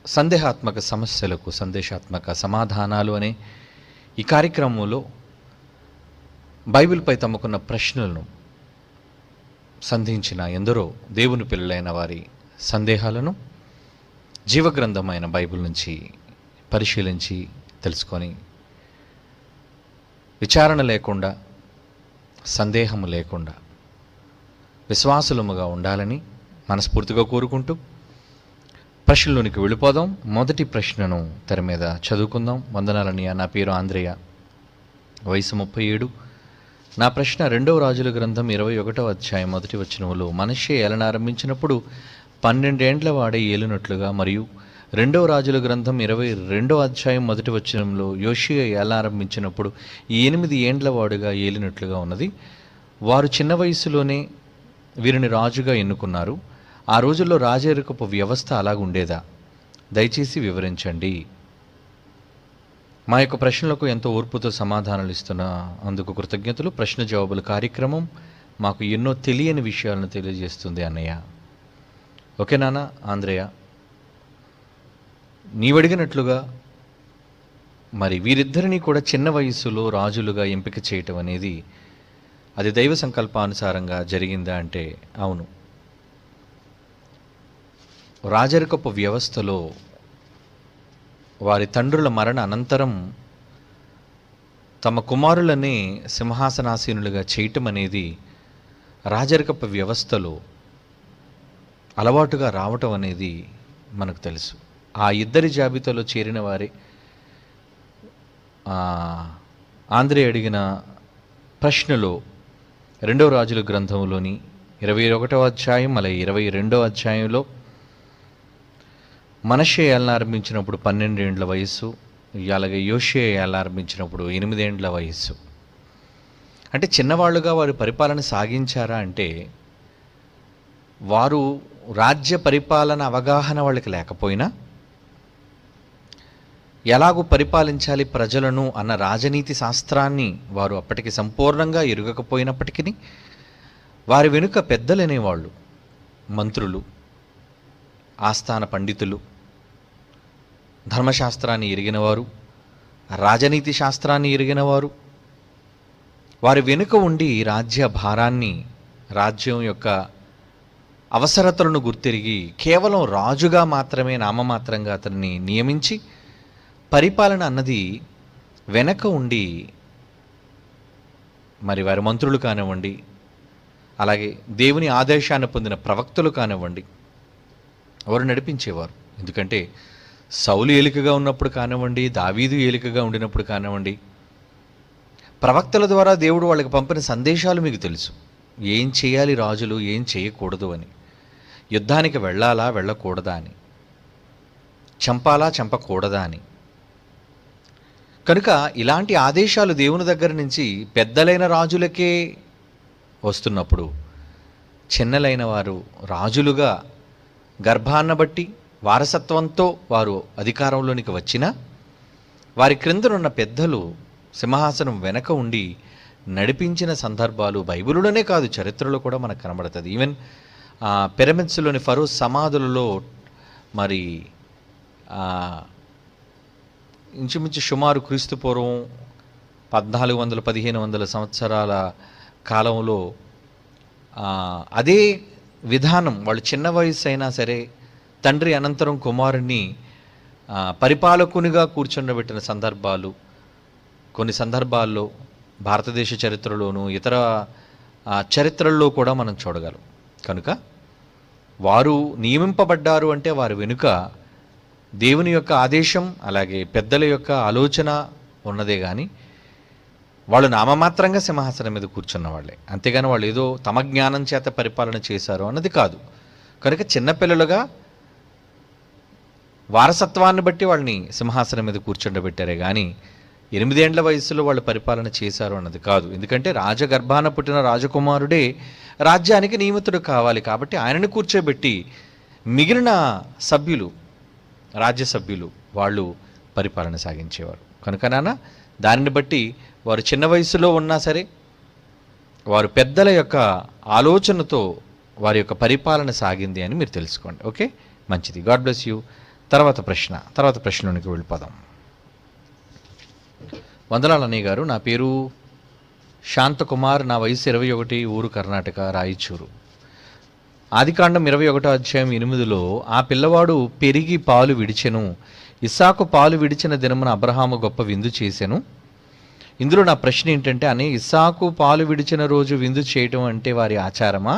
సందేహాత్మక సమస్యలకు సందేశాత్మక సమాధానాలు అనే ఈ కార్యక్రమంలో బైబిల్పై తమకున్న ప్రశ్నలను సంధించిన ఎందరో దేవుని పిల్లలైన వారి సందేహాలను జీవగ్రంథమైన బైబిల్ నుంచి పరిశీలించి తెలుసుకొని విచారణ లేకుండా సందేహము లేకుండా విశ్వాసులముగా ఉండాలని మనస్ఫూర్తిగా కోరుకుంటూ ప్రశ్నలోనికి వెళ్ళిపోదాం. మొదటి ప్రశ్నను తెర మీద చదువుకుందాం. వందనాలన్నయ్య, నా పేరు ఆంధ్రేయ, వయసు 37. నా ప్రశ్న 2వ రాజుల గ్రంథం 21వ అధ్యాయం 1వ వచనములో మనష్షే ఏలనారంభించినప్పుడు 12 ఏండ్ల వాడే ఏలునట్లుగా, మరియు 2వ రాజుల గ్రంథం 22వ అధ్యాయం 1వ వచనంలో యోషియా ఏలనారంభించినప్పుడు 8 ఏండ్ల వాడుగా ఏలినట్లుగా ఉన్నది. వారు చిన్న వయసులోనే వీరిని రాజుగా ఎన్నుకున్నారు. ఆ రోజుల్లో రాజరికపు వ్యవస్థ అలాగుండేదా? దయచేసి వివరించండి. మా యొక్క ప్రశ్నలకు ఎంతో ఓర్పుతో సమాధానాలు ఇస్తున్న అందుకు కృతజ్ఞతలు. ప్రశ్న జవాబుల కార్యక్రమం మాకు ఎన్నో తెలియని విషయాలను తెలియజేస్తుంది అన్నయ్య. ఓకే నాన్న ఆంధ్రేయ, నీవడిగినట్లుగా మరి వీరిద్దరినీ కూడా చిన్న వయస్సులో రాజులుగా ఎంపిక చేయటం అనేది అది దైవ సంకల్పానుసారంగా జరిగిందా అంటే అవును. రాజరికపు వ్యవస్థలో వారి తండ్రుల మరణ అనంతరం తమ కుమారులనే సింహాసనాసీనులుగా చేయటం అనేది రాజరికపు వ్యవస్థలో అలవాటుగా రావటం అనేది మనకు తెలుసు. ఆ ఇద్దరి జాబితాలో చేరిన వారే ఆంధ్రే అడిగిన ప్రశ్నలో 2వ రాజుల గ్రంథంలోని 21వ అధ్యాయం అలాగే 22వ అధ్యాయంలో మనష్షే ఏలనారంభించినప్పుడు 12 ఏండ్ల వయస్సు, అలాగే యోషియా ఏలనారంభించినప్పుడు 8 ఏండ్ల వయస్సు. అంటే చిన్నవాళ్ళుగా వారి పరిపాలన సాగించారా అంటే వారు రాజ్య పరిపాలన అవగాహన వాళ్ళకి లేకపోయినా ఎలాగూ పరిపాలించాలి ప్రజలను అన్న రాజనీతి శాస్త్రాన్ని వారు అప్పటికి సంపూర్ణంగా ఎరుగకపోయినప్పటికీ వారి వెనుక పెద్దలనేవాళ్ళు, మంత్రులు, ఆస్థాన పండితులు, ధర్మశాస్త్రాన్ని ఎరిగినవారు, రాజనీతి శాస్త్రాన్ని ఎరిగినవారు వారి వెనుక ఉండి రాజ్య భారాన్ని, రాజ్యం యొక్క అవసరతలను గుర్తిరిగి కేవలం రాజుగా మాత్రమే నామమాత్రంగా అతన్ని నియమించి పరిపాలన అన్నది వెనక ఉండి మరి వారి మంత్రులు కానివ్వండి, అలాగే దేవుని ఆదేశాన్ని పొందిన ప్రవక్తలు కానివ్వండి వారు నడిపించేవారు. ఎందుకంటే సౌలు ఏలికగా ఉన్నప్పుడు కానివ్వండి, దావీదు ఏలికగా ఉండినప్పుడు కానివ్వండి, ప్రవక్తల ద్వారా దేవుడు వాళ్ళకి పంపిన సందేశాలు మీకు తెలుసు. ఏం చేయాలి రాజులు, ఏం చేయకూడదు అని, యుద్ధానికి వెళ్ళాలా వెళ్ళకూడదా అని, చంపాలా చంపకూడదా అని. కనుక ఇలాంటి ఆదేశాలు దేవుని దగ్గర నుంచి పెద్దలైన రాజులకే వస్తున్నప్పుడు చిన్నలైన వారు రాజులుగా గర్భాన్న బట్టి వారసత్వంతో వారు అధికారంలోనికి వచ్చినా వారి క్రిందనున్న పెద్దలు సింహాసనం వెనక ఉండి నడిపించిన సందర్భాలు బైబిలులోనే కాదు చరిత్రలో కూడా మనకు కనబడుతుంది. ఈవెన్ పిరమిడ్స్లోని ఫరో సమాధులలో మరి ఇంచుమించు సుమారు క్రీస్తు పూర్వం 1400-1500 సంవత్సరాల కాలంలో అదే విధానం వాళ్ళు చిన్న వయసు అయినా సరే తండ్రి అనంతరం కుమారుణ్ణి పరిపాలకునిగా కూర్చొనబెట్టిన సందర్భాలు కొన్ని సందర్భాల్లో భారతదేశ చరిత్రలోనూ ఇతర చరిత్రల్లో కూడా మనం చూడగలం. కనుక వారు నియమింపబడ్డారు అంటే వారి వెనుక దేవుని యొక్క ఆదేశం అలాగే పెద్దల యొక్క ఆలోచన ఉన్నదే కానీ వాళ్ళు నామమాత్రంగా సింహాసనం మీద కూర్చున్న వాళ్ళే, అంతేగాని వాళ్ళు ఏదో తమ జ్ఞానం చేత పరిపాలన చేశారు అన్నది కాదు. కనుక చిన్నపిల్లలుగా వారసత్వాన్ని బట్టి వాళ్ళని సింహాసనం మీద కూర్చుండబెట్టారే కానీ 8 ఏండ్ల వయసులో వాళ్ళు పరిపాలన చేశారు అన్నది కాదు. ఎందుకంటే రాజగర్భాన పుట్టిన రాజకుమారుడే రాజ్యానికి నియమితుడు కావాలి కాబట్టి ఆయనని కూర్చోబెట్టి మిగిలిన సభ్యులు, రాజ్యసభ్యులు వాళ్ళు పరిపాలన సాగించేవారు. కనుక నాన్న దానిని బట్టి వారు చిన్న వయసులో ఉన్నా సరే వారు పెద్దల యొక్క ఆలోచనతో వారి యొక్క పరిపాలన సాగింది అని మీరు తెలుసుకోండి. ఓకే, మంచిది. God bless you. తర్వాత ప్రశ్నలోనికి వెళ్ళిపోదాం. వందనాలు అన్నయ్య గారు. నా పేరు శాంతకుమార్, నా వయసు 21, ఊరు కర్ణాటక, రాయచూరు. ఆదికాండం 21:8 ఆ పిల్లవాడు పెరిగి పాలు విడిచెను, ఇస్సాకు పాలు విడిచిన దినమున అబ్రహాము గొప్ప విందు చేసెను. ఇందులో నా ప్రశ్న ఏంటంటే, అని ఇస్సాకు పాలు విడిచిన రోజు విందు చేయటం అంటే వారి ఆచారమా,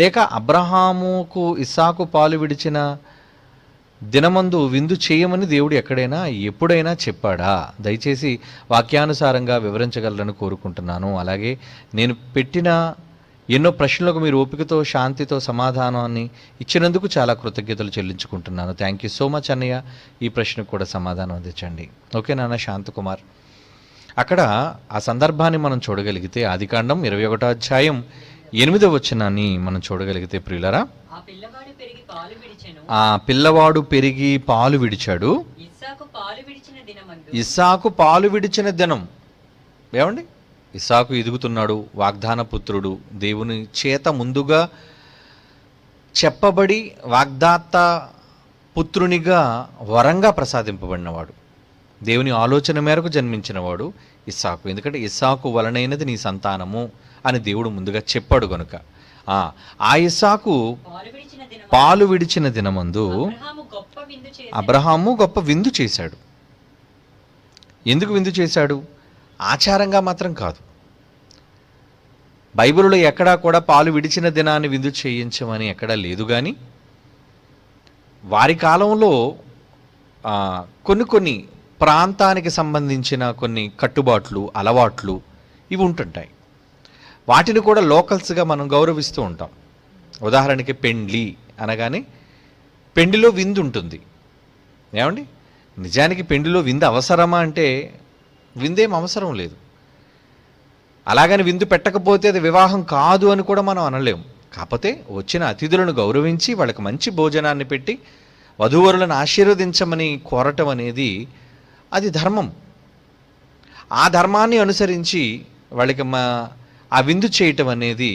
లేక అబ్రహాముకు ఇస్సాకు పాలు విడిచిన దినమందు విందు చేయమని దేవుడు ఎక్కడైనా ఎప్పుడైనా చెప్పాడా? దయచేసి వాక్యానుసారంగా వివరించగలరని కోరుకుంటున్నాను. అలాగే నేను పెట్టిన ఎన్నో ప్రశ్నలకు మీరు ఓపికతో శాంతితో సమాధానాన్ని ఇచ్చినందుకు చాలా కృతజ్ఞతలు చెల్లించుకుంటున్నాను. థ్యాంక్ యూ సో మచ్ అన్నయ్య. ఈ ప్రశ్నకు కూడా సమాధానం అందించండి. ఓకే నాన్న శాంతకుమార్. అక్కడ ఆ సందర్భాన్ని మనం చూడగలిగితే ఆదికాండం 21:8 మనం చూడగలిగితే ప్రియులరా, ఆ పిల్లవాడు పెరిగి పాలు విడిచాడు, ఇస్సాకు పాలు విడిచిన దినం. ఏమండి, ఇస్సాకు ఎదుగుతున్నాడు, వాగ్దాన పుత్రుడు, దేవుని చేత ముందుగా చెప్పబడి వాగ్దాత పుత్రునిగా వరంగా ప్రసాదింపబడినవాడు, దేవుని ఆలోచన మేరకు జన్మించినవాడు ఇస్సాకు. ఎందుకంటే ఇస్సాకు వలనైనది నీ సంతానము అని దేవుడు ముందుగా చెప్పాడు కనుక ఆ ఇస్సాకు పాలు విడిచిన దినమందు అబ్రహాము గొప్ప విందు చేశాడు. ఎందుకు విందు చేశాడు? ఆచారంగా మాత్రం కాదు. బైబిల్లో ఎక్కడా కూడా పాలు విడిచిన దినాన్ని విందు చేయించమని ఎక్కడా లేదు. కానీ వారి కాలంలో కొన్ని ప్రాంతానికి సంబంధించిన కొన్ని కట్టుబాట్లు, అలవాట్లు ఇవి ఉంటుంటాయి. వాటిని కూడా లోకల్స్గా మనం గౌరవిస్తూ ఉంటాం. ఉదాహరణకి పెండ్లి అనగానే పెండిలో విందు ఉంటుంది. ఏమండి, నిజానికి పెండిలో విందు అవసరమా అంటే విందేం అవసరం లేదు. అలాగని విందు పెట్టకపోతే అది వివాహం కాదు అని కూడా మనం అనలేము. కాకపోతే వచ్చిన అతిథులను గౌరవించి వాళ్ళకి మంచి భోజనాన్ని పెట్టి వధూవరులను ఆశీర్వదించమని కోరటం అనేది అది ధర్మం. ఆ ధర్మాన్ని అనుసరించి వాళ్ళకి ఆ విందు చేయటం అనేది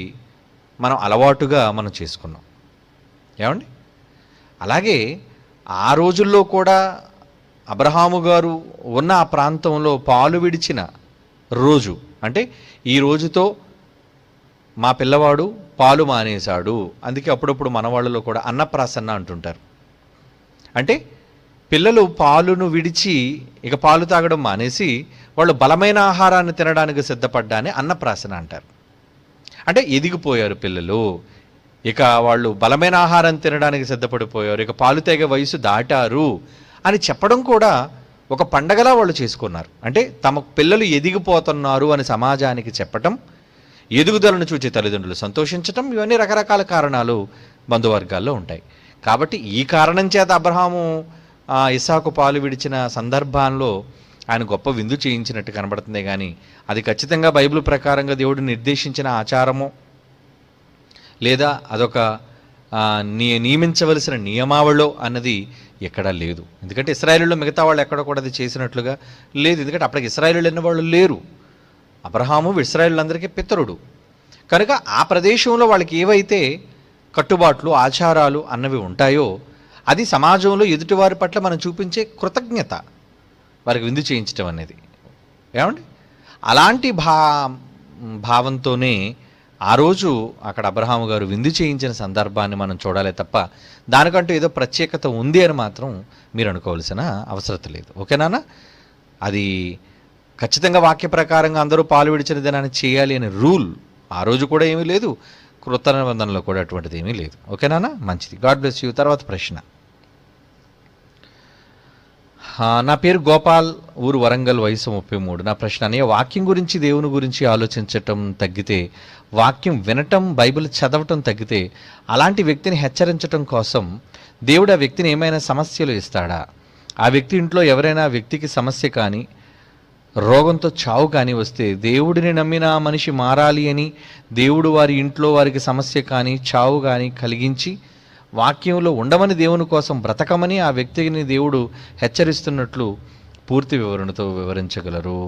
మనం అలవాటుగా మనం చేసుకున్నాం. ఏమండి, అలాగే ఆ రోజుల్లో కూడా అబ్రహాము గారు ఉన్న ఆ ప్రాంతంలో పాలు విడిచిన రోజు అంటే ఈ రోజుతో మా పిల్లవాడు పాలు మానేశాడు. అందుకే అప్పుడప్పుడు మనవాళ్ళలో కూడా అన్నప్రాసన్న అంటుంటారు. అంటే పిల్లలు పాలును విడిచి ఇక పాలు తాగడం మానేసి వాళ్ళు బలమైన ఆహారాన్ని తినడానికి సిద్ధపడ్డానే అన్నప్రాసన అంటారు. అంటే ఎదిగిపోయారు పిల్లలు, ఇక వాళ్ళు బలమైన ఆహారం తినడానికి సిద్ధపడిపోయారు, ఇక పాలు తాగే వయసు దాటారు అని చెప్పడం కూడా ఒక పండగలా వాళ్ళు చేసుకున్నారు. అంటే తమ పిల్లలు ఎదిగిపోతున్నారు అని సమాజానికి చెప్పటం, ఎదుగుదలను చూచే తల్లిదండ్రులు సంతోషించటం, ఇవన్నీ రకరకాల కారణాలు బంధువర్గాల్లో ఉంటాయి. కాబట్టి ఈ కారణం చేత అబ్రహాము ఇస్సాకు పాలు విడిచిన సందర్భంలో ఆయన గొప్ప విందు చేయించినట్టు కనబడుతుంది. కానీ అది ఖచ్చితంగా బైబిల్ ప్రకారంగా దేవుడు నిర్దేశించిన ఆచారమో లేదా అదొక నియమించవలసిన నియమావళో అన్నది ఎక్కడా లేదు. ఎందుకంటే ఇశ్రాయేలులో మిగతా వాళ్ళు ఎక్కడ కూడా అది చేసినట్లుగా లేదు. ఎందుకంటే అప్పటికి ఇశ్రాయేలు అన్న వాళ్ళు లేరు. అబ్రహాము ఇశ్రాయేలులందరికీ పితరుడు కనుక ఆ ప్రదేశంలో వాళ్ళకి ఏవైతే కట్టుబాట్లు, ఆచారాలు అన్నవి ఉంటాయో అది సమాజంలో ఎదుటివారి పట్ల మనం చూపించే కృతజ్ఞత, వారికి విందు చేయించడం అనేది. ఏమండి, అలాంటి భావంతోనే ఆ రోజు అక్కడ అబ్రహాము గారు విందు చేయించిన సందర్భాన్ని మనం చూడాలి తప్ప దానికంటూ ఏదో ప్రత్యేకత ఉంది అని మాత్రం మీరు అనుకోవాల్సిన అవసరం లేదు. ఓకేనా? అది ఖచ్చితంగా వాక్య ప్రకారంగా అందరూ పాలు విడిచిన దినాన్ని చేయాలి అనే రూల్ ఆ రోజు కూడా ఏమీ లేదు, కృత నిబంధనలో కూడా అటువంటిది ఏమీ లేదు. ఓకేనా? మంచిది. God bless you. తర్వాత ప్రశ్న. నా పేరు గోపాల్, ఊరు వరంగల్, వయసు 33. నా ప్రశ్న, అనే వాక్యం గురించి దేవుని గురించి ఆలోచించటం తగ్గితే, వాక్యం వినటం, బైబిల్ చదవటం తగ్గితే అలాంటి వ్యక్తిని హెచ్చరించటం కోసం దేవుడు ఆ వ్యక్తిని ఏమైనా సమస్యలు ఇస్తాడా? ఆ వ్యక్తి ఇంట్లో ఎవరైనా వ్యక్తికి సమస్య కానీ రోగంతో చావు కానీ వస్తే దేవుడిని నమ్మిన ఆ మనిషి మారాలి అని దేవుడు వారి ఇంట్లో వారికి సమస్య కానీ చావు కానీ కలిగించి వాక్యంలో ఉండమని దేవుని కోసం బ్రతకమని ఆ వ్యక్తిని దేవుడు హెచ్చరిస్తున్నట్లు పూర్తి వివరణతో వివరించగలరు?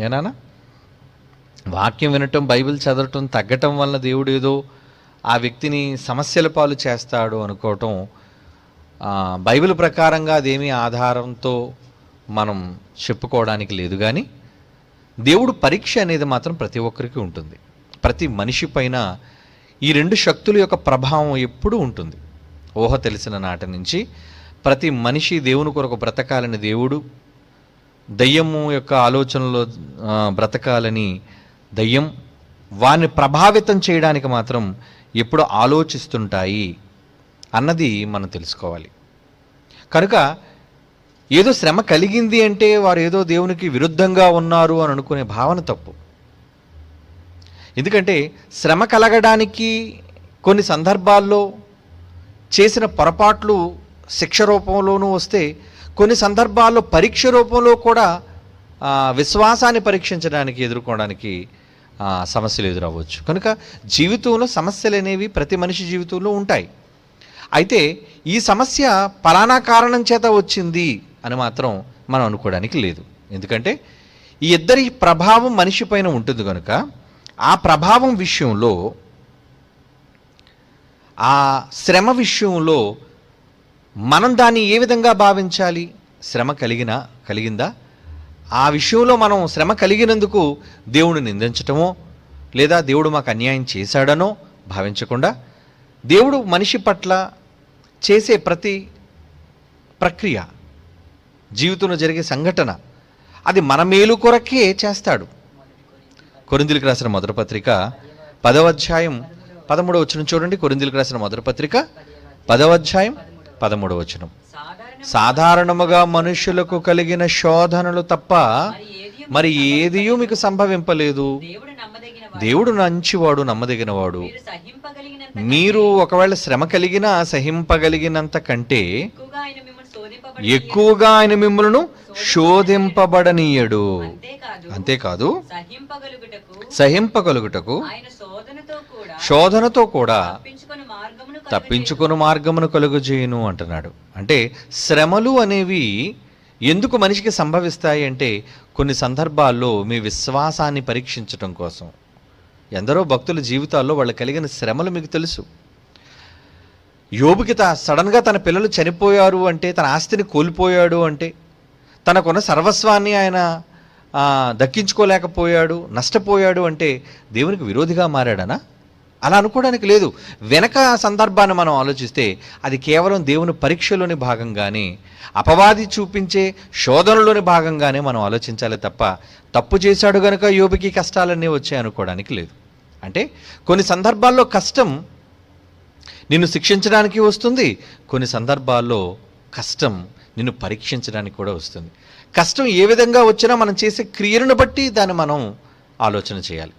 ఏనానా? వాక్యం వినటం, బైబిల్ చదవటం తగ్గటం వలన దేవుడు ఏదో ఆ వ్యక్తిని సమస్యల పాలు చేస్తాడు అనుకోవటం బైబిల్ ప్రకారంగా అదేమీ ఆధారంతో మనం చెప్పుకోవడానికి లేదు. కానీ దేవుడు పరీక్ష అనేది మాత్రం ప్రతి ఒక్కరికి ఉంటుంది. ప్రతి మనిషి పైన ఈ రెండు శక్తుల యొక్క ప్రభావం ఎప్పుడూ ఉంటుంది. ఊహ తెలిసిన నాటి నుంచి ప్రతి మనిషి దేవుని కొరకు బ్రతకాలని దేవుడు, దయ్యము యొక్క ఆలోచనలో బ్రతకాలని దయ్యం వారిని ప్రభావితం చేయడానికి మాత్రం ఎప్పుడు ఆలోచిస్తుంటాయి అన్నది మనం తెలుసుకోవాలి. కనుక ఏదో శ్రమ కలిగింది అంటే వారు ఏదో దేవునికి విరుద్ధంగా ఉన్నారు అని అనుకునే భావన తప్పు. ఎందుకంటే శ్రమ కలగడానికి కొన్ని సందర్భాల్లో చేసిన పొరపాట్లు శిక్ష రూపంలోనూ వస్తే, కొన్ని సందర్భాల్లో పరీక్ష రూపంలో కూడా విశ్వాసాన్ని పరీక్షించడానికి ఎదుర్కోవడానికి సమస్యలు ఎదురవ్వచ్చు. కనుక జీవితంలో సమస్యలు అనేవి ప్రతి మనిషి జీవితంలో ఉంటాయి. అయితే ఈ సమస్య పలానా కారణం చేత వచ్చింది అని మాత్రం మనం అనుకోవడానికి లేదు. ఎందుకంటే ఈ ఇద్దరి ప్రభావం మనిషి పైన ఉంటుంది కనుక ఆ ప్రభావం విషయంలో, ఆ శ్రమ విషయంలో మనం దాన్ని ఏ విధంగా భావించాలి? శ్రమ కలిగిందా? ఆ విషయంలో మనం శ్రమ కలిగినందుకు దేవుడిని నిందించటమో లేదా దేవుడు మాకు అన్యాయం చేశాడనో భావించకుండా, దేవుడు మనిషి పట్ల చేసే ప్రతి ప్రక్రియ, జీవితంలో జరిగే సంఘటన అది మన మేలు కొరకే చేస్తాడు. కొరింథీయులకు రాసిన మొదటి పత్రిక 10వ అధ్యాయం 13వ వచనం చూడండి. కొరింథీయులకు రాసిన మొదటి పత్రిక 10వ అధ్యాయం 13వ వచనం. సాధారణముగా మనుషులకు కలిగిన శోధనలు తప్ప మరి ఏదియూ మీకు సంభవింపలేదు. దేవుడు మంచివాడు, నమ్మదగినవాడు. మీరు ఒకవేళ శ్రమ కలిగినా సహింపగలిగినంత కంటే ఎక్కువగా ఆయన మిమ్మల్ని శోధింపబడనీయడు. అంతేకాదు సహింపగలుగుటకు శోధనతో కూడా తప్పించుకొని మార్గమును కలుగజేయును అంటున్నాడు. అంటే శ్రమలు అనేవి ఎందుకు మనిషికి సంభవిస్తాయి అంటే కొన్ని సందర్భాల్లో మీ విశ్వాసాన్ని పరీక్షించటం కోసం. ఎందరో భక్తుల జీవితాల్లో వాళ్ళు కలిగిన శ్రమలు మీకు తెలుసు. యోబుకి సడన్గా తన పిల్లలు చనిపోయారు అంటే, తన ఆస్తిని కోల్పోయాడు అంటే, తనకున్న సర్వస్వాన్ని ఆయన దక్కించుకోలేకపోయాడు, నష్టపోయాడు అంటే దేవునికి విరోధిగా మారాడనా? అలా అనుకోవడానికి లేదు. వెనక సందర్భాన్ని మనం ఆలోచిస్తే అది కేవలం దేవుని పరీక్షలోని భాగంగానే, అపవాది చూపించే శోధనలోని భాగంగానే మనం ఆలోచించాలి తప్ప తప్పు చేశాడు కనుక యోబుకి కష్టాలన్నీ వచ్చాయి అనుకోవడానికి లేదు. అంటే కొన్ని సందర్భాల్లో కష్టం నిన్ను శిక్షించడానికి వస్తుంది, కొన్ని సందర్భాల్లో కష్టం నిన్ను పరీక్షించడానికి కూడా వస్తుంది. కష్టం ఏ విధంగా వచ్చినా మనం చేసే క్రియలను బట్టి దాన్ని మనం ఆలోచన చేయాలి,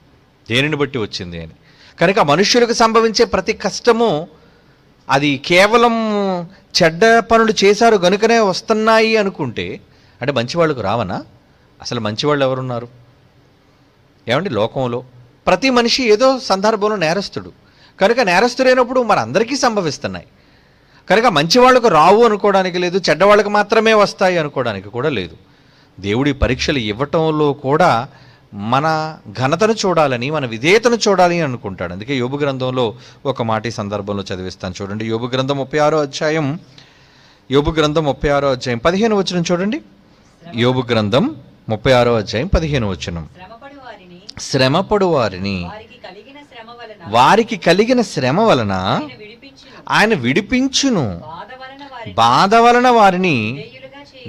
దేనిని బట్టి వచ్చింది అని. కనుక మనుష్యులకు సంభవించే ప్రతి కష్టము అది కేవలం చెడ్డ పనులు చేశారు గనుకనే వస్తున్నాయి అనుకుంటే, అంటే మంచివాళ్ళకు రావనా? అసలు మంచివాళ్ళు ఎవరున్నారు? ఏమండి, లోకంలో ప్రతి మనిషి ఏదో సందర్భంలో నేరస్తుడు. కనుక నేరస్తుడైనప్పుడు మన అందరికీ సంభవిస్తున్నాయి. కనుక మంచివాళ్ళకు రావు అనుకోవడానికి లేదు, చెడ్డవాళ్ళకు మాత్రమే వస్తాయి అనుకోవడానికి కూడా లేదు. దేవుడి పరీక్షలు ఇవ్వటంలో కూడా మన ఘనతను చూడాలని, మన విధేయతను చూడాలని అనుకుంటాడు. అందుకే యోబు గ్రంథంలో ఒక మాట ఈ సందర్భంలో చదివిస్తాను చూడండి. యోబు గ్రంథం 36వ అధ్యాయం 15వ వచనం చూడండి. యోబు గ్రంథం 36వ అధ్యాయం 15వ వచనం. శ్రమపడు వారిని వారికి కలిగిన శ్రమ వలన ఆయన విడిపించును, బాధ వలన వారిని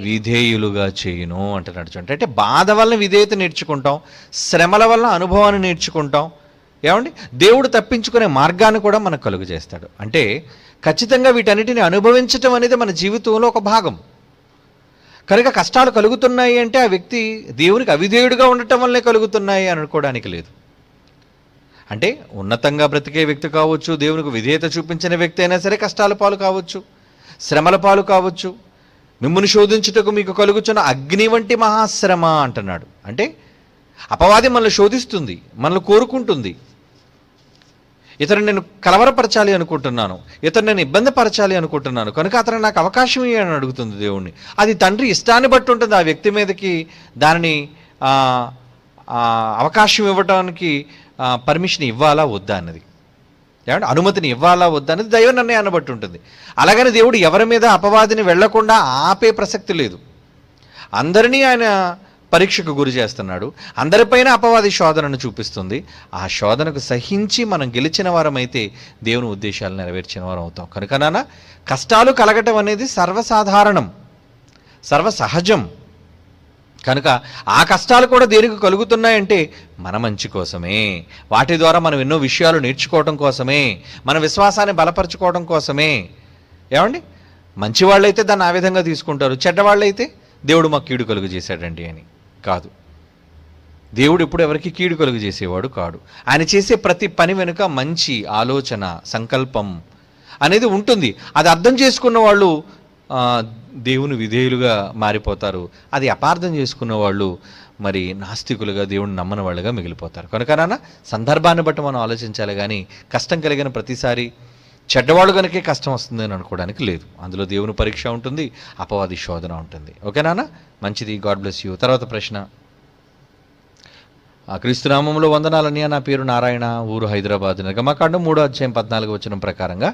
విధేయులుగా చేయును అంటున్నాడు. చూడండి, అంటే బాధ వలన విధేయత నేర్చుకుంటాం, శ్రమల వలన అనుభవాన్ని నేర్చుకుంటాం. ఏమండి, దేవుడు తప్పించుకునే మార్గాన్ని కూడా మనకు కలుగు చేస్తాడు. అంటే ఖచ్చితంగా వీటన్నిటిని అనుభవించటం అనేది మన జీవితంలో ఒక భాగం. కనుక కష్టాలు కలుగుతున్నాయి అంటే ఆ వ్యక్తి దేవునికి అవిధేయుడిగా ఉండటం వల్లే కలుగుతున్నాయి అని అనుకోవడానికి లేదు. అంటే ఉన్నతంగా బ్రతికే వ్యక్తి కావచ్చు, దేవునికి విధేయత చూపించిన వ్యక్తి అయినా సరే కష్టాల పాలు కావచ్చు, శ్రమల పాలు కావచ్చు. మిమ్మల్ని శోధించుటకు మీకు కలుగుచున్న అగ్ని వంటి మహాశ్రమ అంటున్నాడు. అంటే అపవాది మనల్ని శోధిస్తుంది, మనల్ని కోరుకుంటుంది. ఇతను నేను కలవరపరచాలి అనుకుంటున్నాను, ఇతను నేను ఇబ్బంది పరచాలి అనుకుంటున్నాను, కనుక అతను నాకు అవకాశం ఇవ్వని అడుగుతుంది దేవుణ్ణి. అది తండ్రి ఇష్టాన్ని బట్టి ఉంటుంది ఆ వ్యక్తి మీదకి దానిని అవకాశం ఇవ్వడానికి పర్మిషన్ ఇవ్వాలా వద్దా అన్నది. ఏమంటే అనుమతిని ఇవ్వాలా వద్దా అనేది దైవ నిర్ణయాన్ని బట్టి ఉంటుంది. అలాగని దేవుడు ఎవరి మీద అపవాదిని వెళ్లకుండా ఆపే ప్రసక్తి లేదు. అందరినీ ఆయన పరీక్షకు గురి చేస్తున్నాడు. అందరిపైన అపవాది శోధనను చూపిస్తుంది. ఆ శోధనకు సహించి మనం గెలిచిన వారమైతే దేవుని ఉద్దేశాలు నెరవేర్చిన వారం అవుతాం. కనుక నాన్న, కష్టాలు కలగటం అనేది సర్వసాధారణం, సర్వసహజం. కనుక ఆ కష్టాలు కూడా దేనికి కలుగుతున్నాయంటే మన మంచి కోసమే. వాటి ద్వారా మనం ఎన్నో విషయాలు నేర్చుకోవడం కోసమే, మన విశ్వాసాన్ని బలపరచుకోవడం కోసమే. ఏమండి, మంచివాళ్ళైతే దాన్ని ఆ విధంగా తీసుకుంటారు, చెడ్డవాళ్ళైతే దేవుడు మాకు కీడు కలుగు చేశాడండి అని. కాదు, దేవుడు ఎప్పుడు ఎవరికి కీడు కలుగు చేసేవాడు కాడు. ఆయన చేసే ప్రతి పని వెనుక మంచి ఆలోచన, సంకల్పం అనేది ఉంటుంది. అది అర్థం చేసుకున్న వాళ్ళు దేవుని విధేయులుగా మారిపోతారు. అది అపార్థం చేసుకున్న వాళ్ళు మరి నాస్తికులుగా, దేవుని నమ్మని వాళ్ళుగా మిగిలిపోతారు. కనుక నాన్న, సందర్భాన్ని బట్టి మనం ఆలోచించాలి. కానీ కష్టం కలిగిన ప్రతిసారి చెడ్డవాళ్ళు కనుకే కష్టం వస్తుంది అని అనుకోవడానికి లేదు. అందులో దేవుని పరీక్ష ఉంటుంది, అపవాది శోధన ఉంటుంది. ఓకే నాన్న, మంచిది. God bless you. తర్వాత ప్రశ్న, క్రీస్తునామంలో వందనాలన్నయ్య, నా పేరు నారాయణ, ఊరు హైదరాబాద్, నిర్గమకాండం 3:14 ప్రకారంగా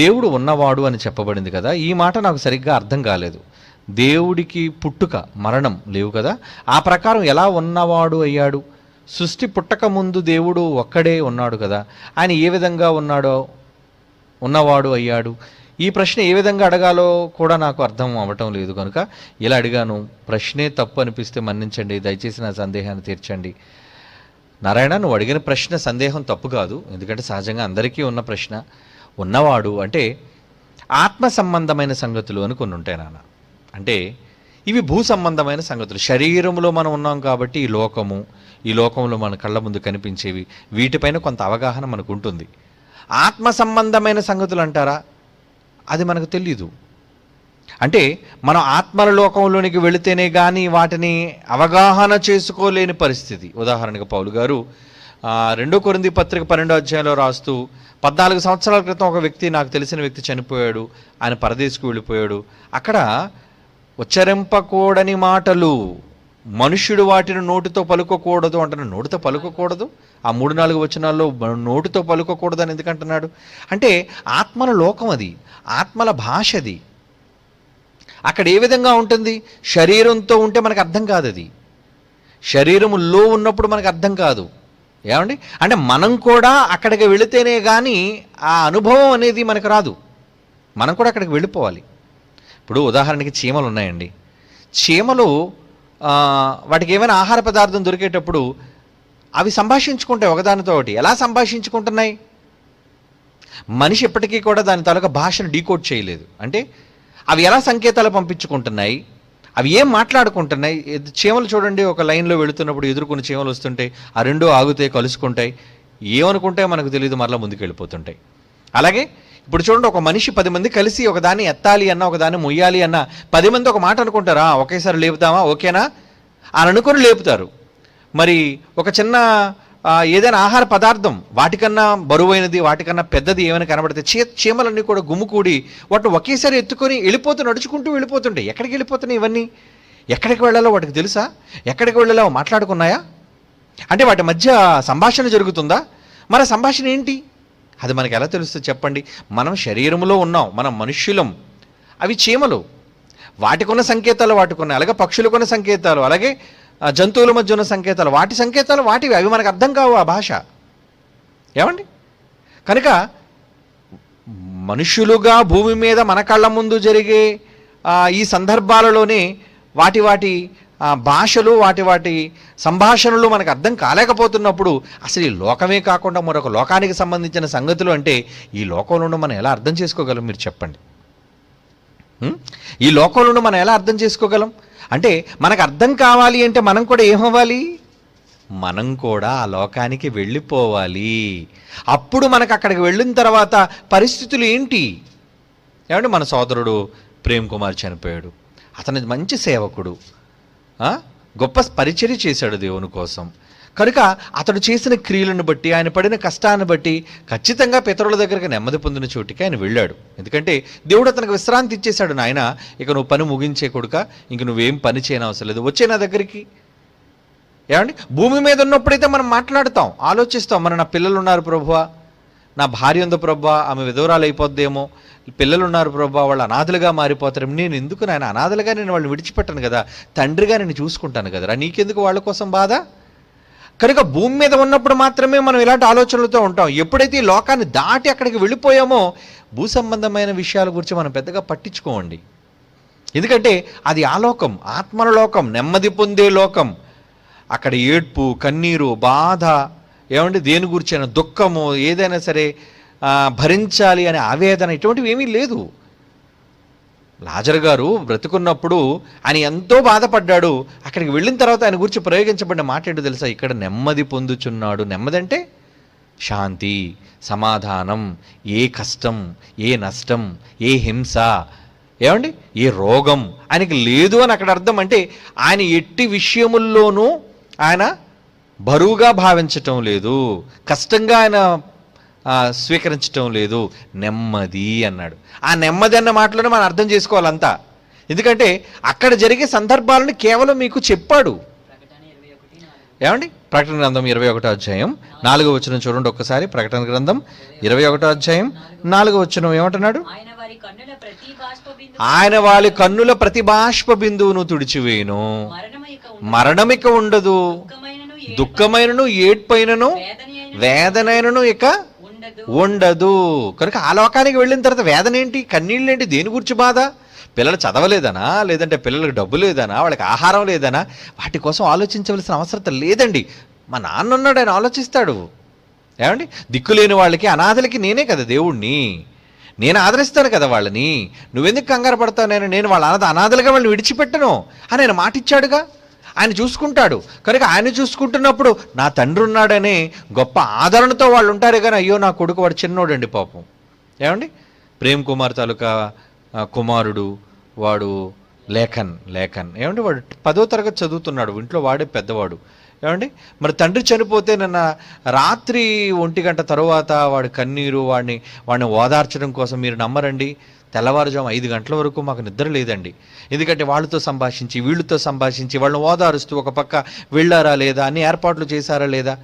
దేవుడు ఉన్నవాడు అని చెప్పబడింది కదా. ఈ మాట నాకు సరిగ్గా అర్థం కాలేదు. దేవుడికి పుట్టుక, మరణం లేవు కదా. ఆ ప్రకారం ఎలా ఉన్నవాడు అయ్యాడు? సృష్టి పుట్టక ముందు దేవుడు ఒక్కడే ఉన్నాడు కదా. ఆయన ఏ విధంగా ఉన్నవాడు అయ్యాడు? ఈ ప్రశ్న ఏ విధంగా అడగాలో కూడా నాకు అర్థం అవ్వటం లేదు. కనుక ఇలా అడిగాను. ప్రశ్నే తప్పు అనిపిస్తే మన్నించండి, దయచేసి నా సందేహాన్ని తీర్చండి. నారాయణ, నువ్వు అడిగిన ప్రశ్న సందేహం తప్పు కాదు. ఎందుకంటే సహజంగా అందరికీ ఉన్న ప్రశ్న. ఉన్నవాడు అంటే ఆత్మ సంబంధమైన సంగతులు అని కొన్ని ఉంటాయి నాన్న. అంటే ఇవి భూ సంబంధమైన సంగతులు. శరీరంలో మనం ఉన్నాం కాబట్టి ఈ లోకంలో మన కళ్ళ ముందు కనిపించేవి, వీటిపైన కొంత అవగాహన మనకు ఉంటుంది. ఆత్మ సంబంధమైన సంగతులు అంటారా? అది మనకు తెలీదు. అంటే మనం ఆత్మల లోకంలోనికి వెళితేనే కానీ వాటిని అవగాహన చేసుకోలేని పరిస్థితి. ఉదాహరణకు పౌలు గారు 2 కొరింథీ పత్రిక 12 రాస్తూ 14 సంవత్సరాల క్రితం ఒక వ్యక్తి, నాకు తెలిసిన వ్యక్తి చనిపోయాడు. ఆయన పరదేశకు వెళ్ళిపోయాడు. అక్కడ ఉచ్చరింపకూడని మాటలు, మనుష్యుడు వాటిని నోటితో పలుకోకూడదు అంటున్నాడు. నోటితో పలుకోకూడదు, ఆ 3-4 వచనాల్లో నోటితో పలుకోకూడదు అని ఎందుకంటున్నాడు? అంటే ఆత్మల లోకం అది, ఆత్మల భాష అది. అక్కడ ఏ విధంగా ఉంటుంది? శరీరంతో ఉంటే మనకు అర్థం కాదు. అది శరీరములో ఉన్నప్పుడు మనకు అర్థం కాదు. ఏమండి, అంటే మనం కూడా అక్కడికి వెళితేనే కానీ ఆ అనుభవం అనేది మనకు రాదు. మనం కూడా అక్కడికి వెళ్ళిపోవాలి. ఇప్పుడు ఉదాహరణకి చీమలు ఉన్నాయండి. చీమలు వాటికి ఏమైనా ఆహార పదార్థం దొరికేటప్పుడు అవి సంభాషించుకుంటాయి ఒకదానితో ఒకటి. ఎలా సంభాషించుకుంటున్నాయి? మనిషి ఎప్పటికీ కూడా దాని తాలూకా భాషను డీకోడ్ చేయలేదు. అంటే అవి ఎలా సంకేతాలు పంపించుకుంటున్నాయి, అవి ఏం మాట్లాడుకుంటున్నాయి? చీమలు చూడండి, ఒక లైన్లో వెళుతున్నప్పుడు ఎదుర్కొన్న చీమలు వస్తుంటాయి, ఆ రెండో ఆగుతాయి, కలుసుకుంటాయి, ఏమనుకుంటాయో మనకు తెలియదు, మరలా ముందుకు వెళ్ళిపోతుంటాయి. అలాగే ఇప్పుడు చూడండి, ఒక మనిషి 10 మంది కలిసి ఒకదాన్ని ఎత్తాలి అన్నా, ఒకదాన్ని మొయ్యాలి అన్నా 10 మంది ఒక మాట అనుకుంటారా? ఒకేసారి లేపుతామా, ఓకేనా అని అనుకొని లేపుతారు. మరి ఒక చిన్న ఏదైనా ఆహార పదార్థం వాటికన్నా బరువైనది, వాటికన్నా పెద్దది ఏమైనా కనబడితే చీమలన్నీ కూడా గుమ్ముకూడి వాటిని ఒకేసారి ఎత్తుకొని నడుచుకుంటూ వెళ్ళిపోతుంటాయి. ఎక్కడికి వెళ్ళిపోతున్నాయి ఇవన్నీ? ఎక్కడికి వెళ్ళాలో వాటికి తెలుసా? ఎక్కడికి వెళ్ళాలో మాట్లాడుకున్నాయా? అంటే వాటి మధ్య సంభాషణ జరుగుతుందా? మరి సంభాషణ ఏంటి? అది మనకు ఎలా తెలుస్తుంది చెప్పండి? మనం శరీరంలో ఉన్నాం, మనం మనుష్యులం, అవి చీమలు, వాటికున్న సంకేతాలు వాటికున్నాయి. అలాగే పక్షులకున్న సంకేతాలు, అలాగే జంతువుల మధ్య ఉన్న సంకేతాలు, వాటి సంకేతాలు వాటివి, అవి మనకు అర్థం కావు ఆ భాష. ఏమండి, కనుక మనుషులుగా భూమి మీద మన కళ్ళ ముందు జరిగే ఈ సందర్భాలలోనే వాటి భాషలు, వాటి సంభాషణలు మనకు అర్థం కాలేకపోతున్నప్పుడు అసలు ఈ లోకమే కాకుండా మరొక లోకానికి సంబంధించిన సంగతులు అంటే ఈ లోకంలో మనం ఎలా అర్థం చేసుకోగలం? మీరు చెప్పండి. ఈ లోకంలో మనం ఎలా అర్థం చేసుకోగలం? అంటే మనకు అర్థం కావాలి అంటే మనం కూడా ఏమవ్వాలి? మనం కూడా ఆ లోకానికి వెళ్ళిపోవాలి. అప్పుడు మనకు అక్కడికి వెళ్ళిన తర్వాత పరిస్థితులు ఏంటి? ఏమంటే మన సోదరుడు ప్రేమ్ కుమార్ చనిపోయాడు. అతను మంచి సేవకుడు, గొప్ప పరిచర్య చేశాడు దేవుని కోసం. కనుక అతడు చేసిన క్రియలను బట్టి, ఆయన పడిన కష్టాన్ని బట్టి ఖచ్చితంగా పితరుల దగ్గరికి నెమ్మది పొందిన చోటికి ఆయన వెళ్ళాడు. ఎందుకంటే దేవుడు అతనికి విశ్రాంతి ఇచ్చేశాడు. నాయన, ఇక నువ్వు పని ముగించే కొడుక, ఇంక నువ్వేం పని చేయనవసరం లేదు, వచ్చే నా దగ్గరికి. ఏమండి, భూమి మీద ఉన్నప్పుడైతే మనం మాట్లాడతాం, ఆలోచిస్తాం, నా పిల్లలు ఉన్నారు ప్రభువా, నా భార్య ఉంది ప్రభా, ఆమె విధవరాలు అయిపోద్దేమో, పిల్లలు ఉన్నారు ప్రభా, వాళ్ళు అనాథలుగా మారిపోతారు. నేను ఎందుకు నాయన అనాథలుగా నేను వాళ్ళని విడిచిపెట్టాను కదా, తండ్రిగా నేను చూసుకుంటాను కదరా, నీకెందుకు వాళ్ళ కోసం బాధ? కనుక భూమి మీద ఉన్నప్పుడు మాత్రమే మనం ఇలాంటి ఆలోచనలతో ఉంటాం. ఎప్పుడైతే ఈ లోకాన్ని దాటి అక్కడికి వెళ్ళిపోయామో భూ సంబంధమైన విషయాల గురించి మనం పెద్దగా పట్టించుకోండి. ఎందుకంటే అది ఆ లోకం, ఆత్మల లోకం, నెమ్మది పొందే లోకం. అక్కడ ఏడ్పు, కన్నీరు, బాధ, ఏమంటే దేని గురించైనా దుఃఖము, ఏదైనా సరే భరించాలి అనే ఆవేదన, ఇటువంటివి ఏమీ లేదు. లాజరు గారు బ్రతుకున్నప్పుడు ఆయన ఎంతో బాధపడ్డాడు. అక్కడికి వెళ్ళిన తర్వాత ఆయన గురించి ప్రయోగించబడిన మాట ఏంటో తెలుసా? ఇక్కడ నెమ్మది పొందుచున్నాడు. నెమ్మది అంటే శాంతి, సమాధానం, ఏ కష్టం, ఏ నష్టం, ఏ హింస, ఏమండి ఏ రోగం ఆయనకి లేదు అని అక్కడ అర్థం. అంటే ఆయన ఎట్టి విషయముల్లోనూ ఆయన బరువుగా భావించటం లేదు, కష్టంగా ఆయన స్వీకరించటం లేదు, నెమ్మది అన్నాడు. ఆ నెమ్మది అన్న మాటలోనే మనం అర్థం చేసుకోవాలంతా. ఎందుకంటే అక్కడ జరిగే సందర్భాలను కేవలం మీకు చెప్పాడు. ఏమండి ప్రకటన గ్రంథం 21వ అధ్యాయం 4వ వచనం చూడండి ఒక్కసారి. ప్రకటన గ్రంథం 21వ అధ్యాయం 4వ వచనం ఏమంటున్నాడు? ఆయన వారి కన్నుల ప్రతి బాష్ప బిందువును తుడిచివేయును, మరణమిక ఉండదు, దుఃఖమైనను ఏడ్పైనను వేదనైనను ఇక ఉండదు. కనుక ఆ లోకానికి వెళ్ళిన తర్వాత వేదన ఏంటి, కన్నీళ్ళేంటి, దేని గురించి బాధ? పిల్లలు చదవలేదనా, లేదంటే పిల్లలకు డబ్బు లేదనా, వాళ్ళకి ఆహారం లేదనా, వాటి కోసం ఆలోచించవలసిన అవసరం లేదండి. మా నాన్న ఉన్నాడు, ఆయన ఆలోచిస్తాడు. ఏమండి దిక్కులేని వాళ్ళకి, అనాథలకి నేనే కదా దేవుణ్ణి, నేను ఆదరిస్తాను కదా వాళ్ళని. నువ్వెందుకు కంగారు పడతావు? నేను వాళ్ళ అనాథలుగా వాళ్ళని విడిచిపెట్టను అని ఆయన మాటిచ్చాడుగా. ఆయన చూసుకుంటాడు. కనుక ఆయన చూసుకుంటున్నప్పుడు నా తండ్రి ఉన్నాడనే గొప్ప ఆదరణతో వాళ్ళు ఉంటారే కానీ, అయ్యో నా కొడుకు వాడు చిన్నోడండి పాపం. ఏమండి ప్రేమ్ కుమార్ తాలూకా కుమారుడు వాడు లేఖన్ ఏమండి వాడు 10వ తరగతి చదువుతున్నాడు, ఇంట్లో వాడే పెద్దవాడు. ఏమండి మరి తండ్రి చనిపోతే నిన్న రాత్రి 1 గంట తర్వాత వాడి కన్నీరు, వాడిని ఓదార్చడం కోసం మీరు నమ్మరండి, తెల్లవారుజాము 5 గంటల వరకు మాకు నిద్ర లేదండి. ఎందుకంటే వాళ్ళతో సంభాషించి, వీళ్ళతో సంభాషించి, వాళ్ళని ఓదారుస్తూ ఒక పక్క వెళ్ళారా లేదా, అన్ని ఏర్పాట్లు చేశారా లేదా.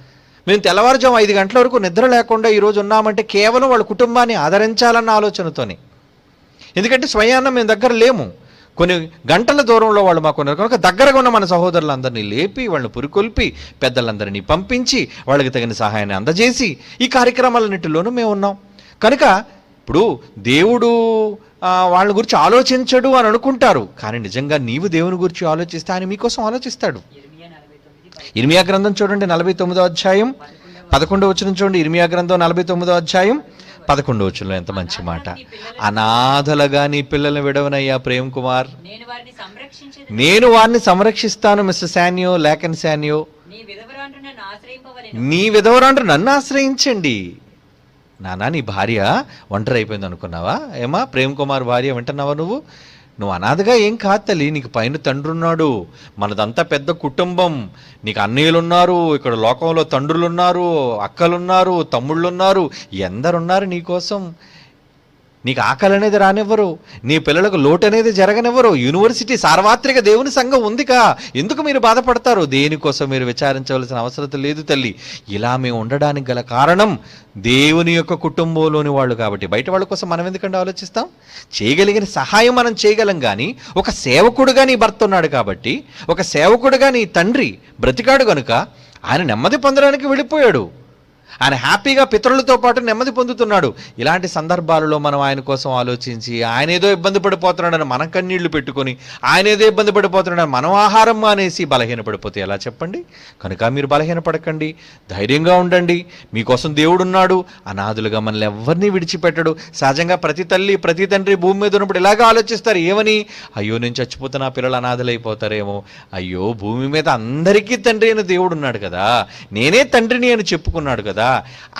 మేము తెల్లవారుజాము 5 గంటల వరకు నిద్ర లేకుండా ఈరోజు ఉన్నామంటే కేవలం వాళ్ళ కుటుంబాన్ని ఆదరించాలన్న ఆలోచనతోనే. ఎందుకంటే స్వయాన మేము దగ్గర లేము, కొన్ని గంటల దూరంలో వాళ్ళు మాకున్నారు. కనుక దగ్గరగా ఉన్న మన సహోదరులందరినీ లేపి, వాళ్ళని పురికొల్పి, పెద్దలందరినీ పంపించి, వాళ్ళకి తగిన సహాయాన్ని అందజేసి ఈ కార్యక్రమాలన్నింటిలోనూ మేము ఉన్నాం. కనుక ఇప్పుడు దేవుడు వాళ్ళ గురించి ఆలోచించడు అని అనుకుంటారు, కానీ నిజంగా నీవు దేవుని గురించి ఆలోచిస్తే ఆయన మీకోసం ఆలోచిస్తాడు. ఇర్మియా గ్రంథం చూడండి 49వ అధ్యాయం 11వ వచనం చూడండి. ఇర్మియా గ్రంథం 49వ అధ్యాయం 11వ వచనంలో ఎంత మంచి మాట. అనాథలుగా నీ పిల్లల్ని విడవనయ్యా ప్రేమ్ కుమార్, నేను వారిని సంరక్షిస్తాను. మిస్టర్ శాన్యో, లేఖన్ శాన్యో, నీ విధవరాండ్రు నన్ను ఆశ్రయించండి. నానా నీ భార్య ఒంటరి అయిపోయింది అనుకున్నావా? ఏమా ప్రేమ్ కుమార్ భార్య వింటున్నావా? నువ్వు అనాథగా ఏం కాదు తల్లి, నీకు పైన తండ్రి ఉన్నాడు, మనదంతా పెద్ద కుటుంబం, నీకు అన్నయ్యలు ఉన్నారు, ఇక్కడ లోకంలో తండ్రులు ఉన్నారు, అక్కలున్నారు, తమ్ముళ్ళు ఉన్నారు, ఎందరున్నారు నీకోసం. నీకు ఆకలి అనేది రానివ్వరు, నీ పిల్లలకు లోటు అనేది జరగనివ్వరు. యూనివర్సిటీ సార్వత్రిక దేవుని సంఘం ఉందికా, ఎందుకు మీరు బాధపడతారు? దేనికోసం మీరు విచారించవలసిన అవసరం లేదు తల్లి. ఇలా మేము ఉండడానికి గల కారణం దేవుని యొక్క కుటుంబంలోని వాళ్ళు కాబట్టి. బయట వాళ్ళ కోసం మనం ఎందుకంటే ఆలోచిస్తాం? చేయగలిగిన సహాయం మనం చేయగలం, కానీ ఒక సేవకుడుగా నీ భర్త ఉన్నాడు కాబట్టి, ఒక సేవకుడుగా నీ తండ్రి బ్రతికాడు కనుక ఆయన నెమ్మది పొందడానికి వెళ్ళిపోయాడు. ఆయన హ్యాపీగా పితరులతో పాటు నెమ్మది పొందుతున్నాడు. ఇలాంటి సందర్భాలలో మనం ఆయన కోసం ఆలోచించి, ఆయన ఏదో ఇబ్బంది పడిపోతున్నాడని మనం కన్నీళ్లు పెట్టుకొని, ఆయన ఏదో ఇబ్బంది పడిపోతున్నాడని మనం ఆహారం మానేసి బలహీనపడిపోతే ఎలా చెప్పండి? కనుక మీరు బలహీనపడకండి, ధైర్యంగా ఉండండి. మీకోసం దేవుడున్నాడు. అనాథులుగా మనల్ని ఎవరిని విడిచిపెట్టడు. సహజంగా ప్రతి తల్లి ప్రతి తండ్రి భూమి మీద ఉన్నప్పుడు ఇలాగా ఆలోచిస్తారు. ఏమని? అయ్యో నేను చచ్చిపోతే నా పిల్లలు అనాథలైపోతారేమో, అయ్యో భూమి మీద అందరికీ తండ్రి అయిన దేవుడు ఉన్నాడు కదా, నేనే తండ్రిని అని చెప్పుకున్నాడు కదా,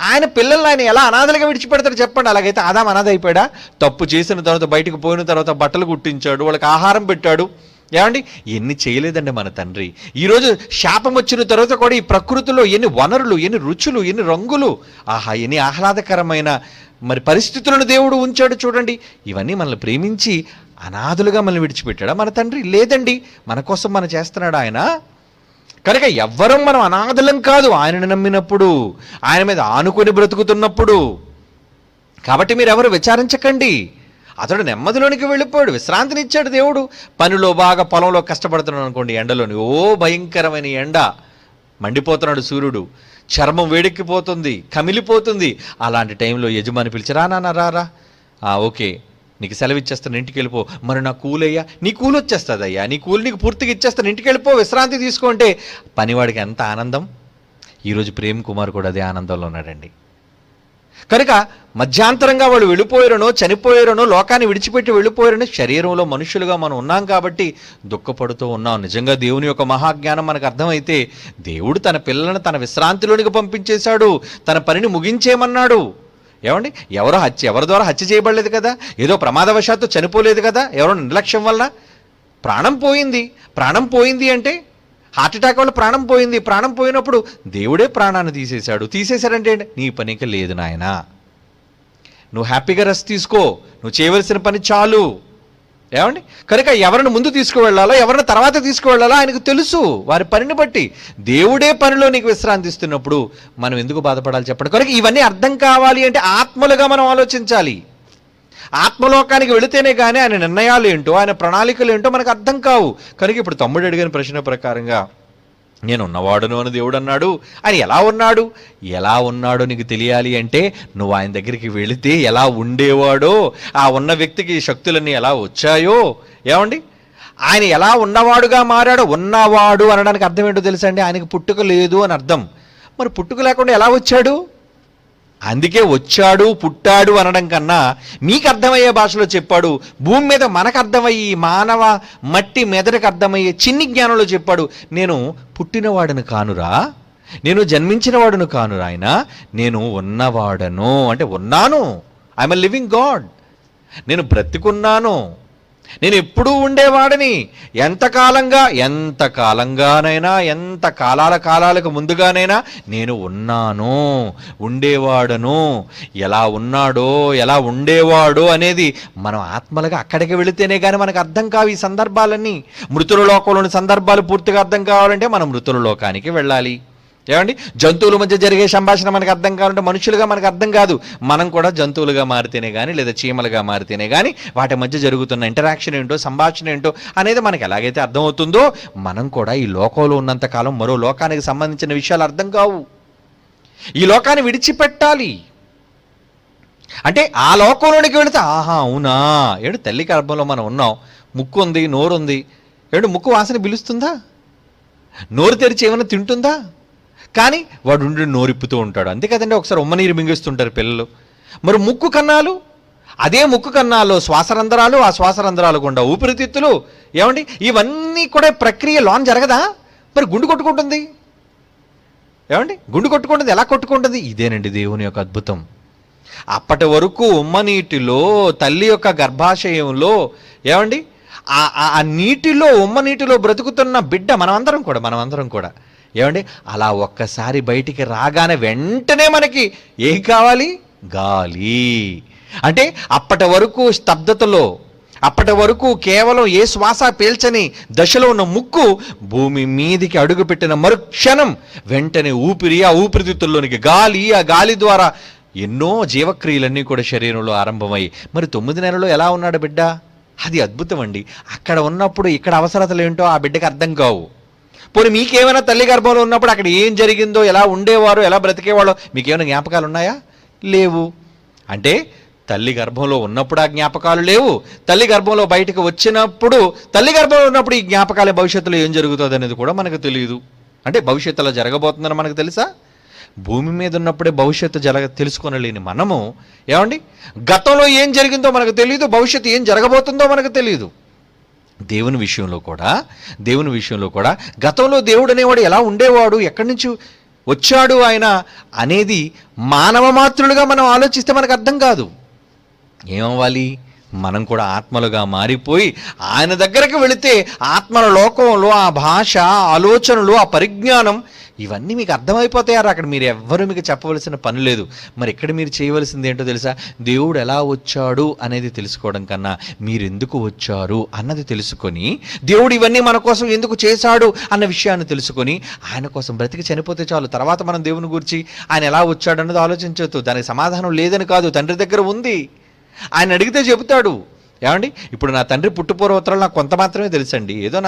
ఆయన పిల్లల్ని ఆయన ఎలా అనాథలుగా విడిచిపెడతాడు చెప్పండి? అలాగైతే ఆదాం అనాథ అయిపోయాడా? తప్పు చేసిన తర్వాత బయటకు పోయిన తర్వాత బట్టలు కుట్టించాడు, వాళ్ళకి ఆహారం పెట్టాడు. ఏమండి ఎన్ని చేయలేదండి మన తండ్రి. ఈరోజు శాపం వచ్చిన తర్వాత కూడా ఈ ప్రకృతిలో ఎన్ని వనరులు, ఎన్ని రుచులు, ఎన్ని రంగులు, ఆహా ఎన్ని ఆహ్లాదకరమైన మరి పరిస్థితులను దేవుడు ఉంచాడు చూడండి. ఇవన్నీ మనల్ని ప్రేమించి అనాథలుగా మనల్ని విడిచిపెట్టాడా మన తండ్రి? లేదండి, మన కోసం మనం చేస్తున్నాడు ఆయన. కనుక ఎవ్వరం మనం అనాథలం కాదు. ఆయనను నమ్మినప్పుడు, ఆయన మీద ఆనుకొని బ్రతుకుతున్నప్పుడు, కాబట్టి మీరెవరు విచారించకండి. అతడు నెమ్మదిలోనికి వెళ్ళిపోయాడు, విశ్రాంతినిచ్చాడు దేవుడు. పనిలో బాగా పొలంలో కష్టపడుతున్నాడు అనుకోండి, ఎండలోని భయంకరమైన ఎండ, మండిపోతున్నాడు సూర్యుడు, చర్మం వేడెక్కిపోతుంది, కమిలిపోతుంది. అలాంటి టైంలో యజమాని పిలిచి, రా నాన్న రా, ఓకే నీకు సెలవు ఇచ్చేస్తాను, ఇంటికి వెళ్ళిపో. మరి నా కూలయ్యా, నీ కూలి వచ్చేస్తుంది అయ్యా, నీ కూలి నీకు పూర్తిగా ఇచ్చేస్తాను, ఇంటికి వెళ్ళిపో, విశ్రాంతి తీసుకుంటే పనివాడికి ఎంత ఆనందం. ఈరోజు ప్రేమ్ కుమార్ కూడా అదే ఆనందంలో ఉన్నాడండి. కనుక మధ్యాంతరంగా వాళ్ళు వెళ్ళిపోయారనో, చనిపోయారనో, లోకాన్ని విడిచిపెట్టి వెళ్ళిపోయారనో, శరీరంలో మనుషులుగా మనం ఉన్నాం కాబట్టి దుఃఖపడుతూ ఉన్నాం. నిజంగా దేవుని యొక్క మహాజ్ఞానం మనకు అర్థమైతే దేవుడు తన పిల్లలను తన విశ్రాంతిలోనికి పంపించేశాడు, తన పనిని ముగించేయమన్నాడు. ఏమండి, ఎవరి ద్వారా హత్య చేయబడలేదు కదా, ఏదో ప్రమాదవశాత్తు చనిపోలేదు కదా, ఎవరో నిర్లక్ష్యం వల్ల ప్రాణం పోయింది అంటే హార్ట్ అటాక్ వల్ల ప్రాణం పోయినప్పుడు దేవుడే ప్రాణాన్ని తీసేశాడంటే నీ పనికి లేదు నాయనా, నువ్వు హ్యాపీగా రెస్ట్ తీసుకో, నువ్వు చేయవలసిన పని చాలు. ఏమండి, కనుక ఎవరిని ముందు తీసుకువెళ్ళాలో ఎవరిని తర్వాత తీసుకువెళ్ళాలో ఆయనకు తెలుసు. వారి పనిని బట్టి దేవుడే పనిలో నీకు విశ్రాంతిస్తున్నప్పుడు మనం ఎందుకు బాధపడాలి చెప్పండి. కనుక ఇవన్నీ అర్థం కావాలి అంటే ఆత్మలుగా మనం ఆలోచించాలి. ఆత్మలోకానికి వెళితేనే కానీ ఆయన నిర్ణయాలు ఏంటో, ఆయన ప్రణాళికలు ఏంటో మనకు అర్థం కావు. కనుక ఇప్పుడు తమ్ముడు అడిగిన ప్రశ్న ప్రకారంగా నేను ఉన్నవాడును అని దేవుడు అన్నాడు. ఆయన ఎలా ఉన్నాడో నీకు తెలియాలి అంటే నువ్వు ఆయన దగ్గరికి వెళితే ఎలా ఉండేవాడో, ఆ ఉన్న వ్యక్తికి శక్తులన్నీ ఎలా వచ్చాయో, ఏమండి ఆయన ఎలా ఉన్నవాడుగా మారాడో. ఉన్నవాడు అనడానికి అర్థం ఏంటో తెలుసా అండి, ఆయనకు పుట్టుక లేదు అని అర్థం. మరి పుట్టుక లేకుండా ఎలా వచ్చాడు? అందుకే వచ్చాడు పుట్టాడు అనడం కన్నా మీకు అర్థమయ్యే భాషలో చెప్పాడు. భూమి మీద మనకు అర్థమయ్యి మానవ మట్టి మెదడుకు అర్థమయ్యే చిన్ని జ్ఞానంలో చెప్పాడు. నేను పుట్టినవాడను కానురా, నేను జన్మించిన వాడును కానురా, ఆయన నేను ఉన్నవాడను అంటే ఉన్నాను. ఐఎమ్ ఎ లివింగ్ గాడ్, నేను బ్రతికున్నాను, నేను ఎప్పుడూ ఉండేవాడిని. ఎంత కాలంగానైనా ఎంత కాలాలకు ముందుగానైనా నేను ఉన్నాను, ఉండేవాడను. ఎలా ఉన్నాడో ఎలా ఉండేవాడో అనేది మనం ఆత్మలుగా అక్కడికి వెళితేనే కానీ మనకు అర్థం కావు ఈ సందర్భాలన్నీ. మృతుల లోకంలోని సందర్భాలు పూర్తిగా అర్థం కావాలంటే మనం మృతుల లోకానికి వెళ్ళాలి. ఏమండి, జంతువుల మధ్య జరిగే సంభాషణ మనకు అర్థం కావాలంటే మనుషులుగా మనకు అర్థం కాదు. మనం కూడా జంతువులుగా మారితేనే కానీ లేదా చీమలుగా మారితేనే కానీ వాటి మధ్య జరుగుతున్న ఇంటరాక్షన్ ఏంటో, సంభాషణ ఏంటో అనేది మనకు ఎలాగైతే అర్థమవుతుందో మనం కూడా ఈ లోకంలో ఉన్నంతకాలం మరో లోకానికి సంబంధించిన విషయాలు అర్థం కావు. ఈ లోకాన్ని విడిచిపెట్టాలి అంటే ఆ లోకంలోనికి వెళితే ఆహా అవునా, ఏడు తల్లి గర్భంలో మనం ఉన్నాం, ముక్కు ఉంది, నోరు ఉంది, ఏడు ముక్కు వాసన పిలుస్తుందా, నోరు తెరిచి ఏమైనా తింటుందా? కానీ వాడు ఉండి నోరిప్పుతూ ఉంటాడు. అంతే కదండి, ఒకసారి ఉమ్మనీరు మింగిస్తుంటారు పిల్లలు. మరి ముక్కు కన్నాలు, అదే ముక్కు కన్నాల్లో శ్వాసరంధ్రాలు, ఆ శ్వాసరంధ్రాలు గుండా ఊపిరితిత్తులు, ఏమండి ఇవన్నీ కూడా ప్రక్రియ లోన్ జరగదా? మరి గుండు కొట్టుకుంటుంది, ఏమండి గుండు కొట్టుకుంటుంది, ఎలా కొట్టుకుంటుంది? ఇదేనండి దేవుని యొక్క అద్భుతం. అప్పటి వరకు ఉమ్మనీటిలో తల్లి యొక్క గర్భాశయంలో ఏమండి ఆ నీటిలో ఉమ్మనీటిలో బ్రతుకుతున్న బిడ్డ మనమందరం కూడా ఏమండి అలా ఒక్కసారి బయటికి రాగానే వెంటనే మనకి ఏం కావాలి? గాలి. అంటే అప్పటి వరకు స్తబ్దతలో, అప్పటి వరకు కేవలం ఏ శ్వాస పీల్చని దశలో ఉన్న ముక్కు భూమి మీదికి అడుగుపెట్టిన మరుక్షణం వెంటనే ఆ ఊపిరితిత్తుల్లోనికి గాలి, ఆ గాలి ద్వారా ఎన్నో జీవక్రియలన్నీ కూడా శరీరంలో ఆరంభమయ్యి మరి 9 నెలల్లో ఎలా ఉన్నాడు బిడ్డ? అది అద్భుతం అండి. అక్కడ ఉన్నప్పుడు ఇక్కడ అవసరతలు ఏంటో ఆ బిడ్డకి అర్థం కావు. పోనీ మీకేమైనా తల్లి గర్భంలో ఉన్నప్పుడు అక్కడ ఏం జరిగిందో, ఎలా ఉండేవారో, ఎలా బ్రతికేవాడో మీకేమైనా జ్ఞాపకాలు ఉన్నాయా? లేవు. అంటే తల్లి గర్భంలో ఉన్నప్పుడు ఆ జ్ఞాపకాలు లేవు, తల్లి గర్భంలో బయటకు వచ్చినప్పుడు, తల్లి గర్భంలో ఉన్నప్పుడు ఈ జ్ఞాపకాలే భవిష్యత్తులో ఏం జరుగుతుంది అనేది కూడా మనకు తెలియదు. అంటే భవిష్యత్తులో జరగబోతుందని మనకు తెలుసా? భూమి మీద ఉన్నప్పుడే భవిష్యత్తు తెలుసుకోనలేని మనము ఏమండి గతంలో ఏం జరిగిందో మనకు తెలియదు, భవిష్యత్తు ఏం జరగబోతుందో మనకు తెలియదు. దేవుని విషయంలో కూడా గతంలో దేవుడు అనేవాడు ఎలా ఉండేవాడు, ఎక్కడి నుంచి వచ్చాడు ఆయన అనేది మానవ మాత్రులుగా మనం ఆలోచిస్తే మనకు అర్థం కాదు. ఏమవ్వాలి? మనం కూడా ఆత్మలుగా మారిపోయి ఆయన దగ్గరకు వెళితే ఆత్మల లోకంలో ఆ భాష, ఆలోచనలు, ఆ పరిజ్ఞానం ఇవన్నీ మీకు అర్థమైపోతాయారా? అక్కడ మీరు ఎవ్వరూ మీకు చెప్పవలసిన పని లేదు. మరి ఇక్కడ మీరు చేయవలసింది ఏంటో తెలుసా? దేవుడు ఎలా వచ్చాడు అనేది తెలుసుకోవడం కన్నా మీరు ఎందుకు వచ్చారు అన్నది తెలుసుకొని, దేవుడు ఇవన్నీ మన కోసం ఎందుకు చేశాడు అన్న విషయాన్ని తెలుసుకొని ఆయన కోసం బ్రతికి చనిపోతే చాలు. తర్వాత మనం దేవుని గురించి ఆయన ఎలా వచ్చాడు అన్నది ఆలోచించవద్దు. దానికి సమాధానం లేదని కాదు, తండ్రి దగ్గర ఉంది. ఆయన అడిగితే చెబుతాడు. ఏమండి, ఇప్పుడు నా తండ్రి పుట్టుపూర్వోత్తరాలు నాకు కొంత మాత్రమే తెలుసండి. ఏదో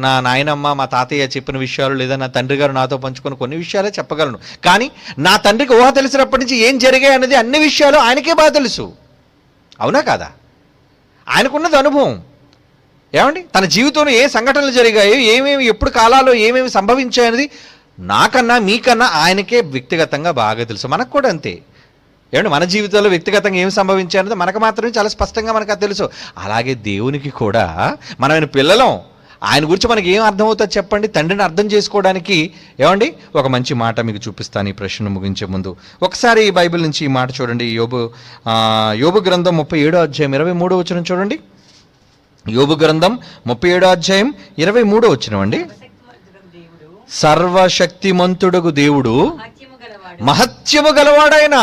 నా నాయనమ్మ, మా తాతయ్య చెప్పిన విషయాలు, లేదా నా తండ్రి గారు నాతో పంచుకున్న కొన్ని విషయాలే చెప్పగలను. కానీ నా తండ్రికి ఊహ తెలిసినప్పటి నుంచి ఏం జరిగాయి అనేది అన్ని విషయాలు ఆయనకే బాగా తెలుసు. అవునా కాదా? ఆయనకున్నది అనుభవం. ఏమండి, తన జీవితంలో ఏ సంఘటనలు జరిగాయో, ఏమేమి ఎప్పుడు కాలాల్లో ఏమేమి సంభవించాయనేది నాకన్నా మీకన్నా ఆయనకే వ్యక్తిగతంగా బాగా తెలుసు. మనకు కూడా అంతే. ఏమంటే మన జీవితంలో వ్యక్తిగతంగా ఏం సంభవించాయన్నది మనకు మాత్రమే చాలా స్పష్టంగా మనకు అది తెలుసు. అలాగే దేవునికి కూడా మనం ఆయన పిల్లలం. ఆయన గురించి మనకి ఏం అర్థమవుతుందో చెప్పండి? తండ్రిని అర్థం చేసుకోవడానికి ఏమండి ఒక మంచి మాట మీకు చూపిస్తాను ఈ ప్రశ్న ముగించే ముందు. ఒకసారి ఈ బైబిల్ నుంచి ఈ మాట చూడండి. యోబు గ్రంథం 37వ అధ్యాయం 23వ వచనం చూడండి. యోబు గ్రంథం 37వ అధ్యాయం 23వ వచనం అండి. సర్వశక్తిమంతుడగు దేవుడు మహత్యము గలవాడైన,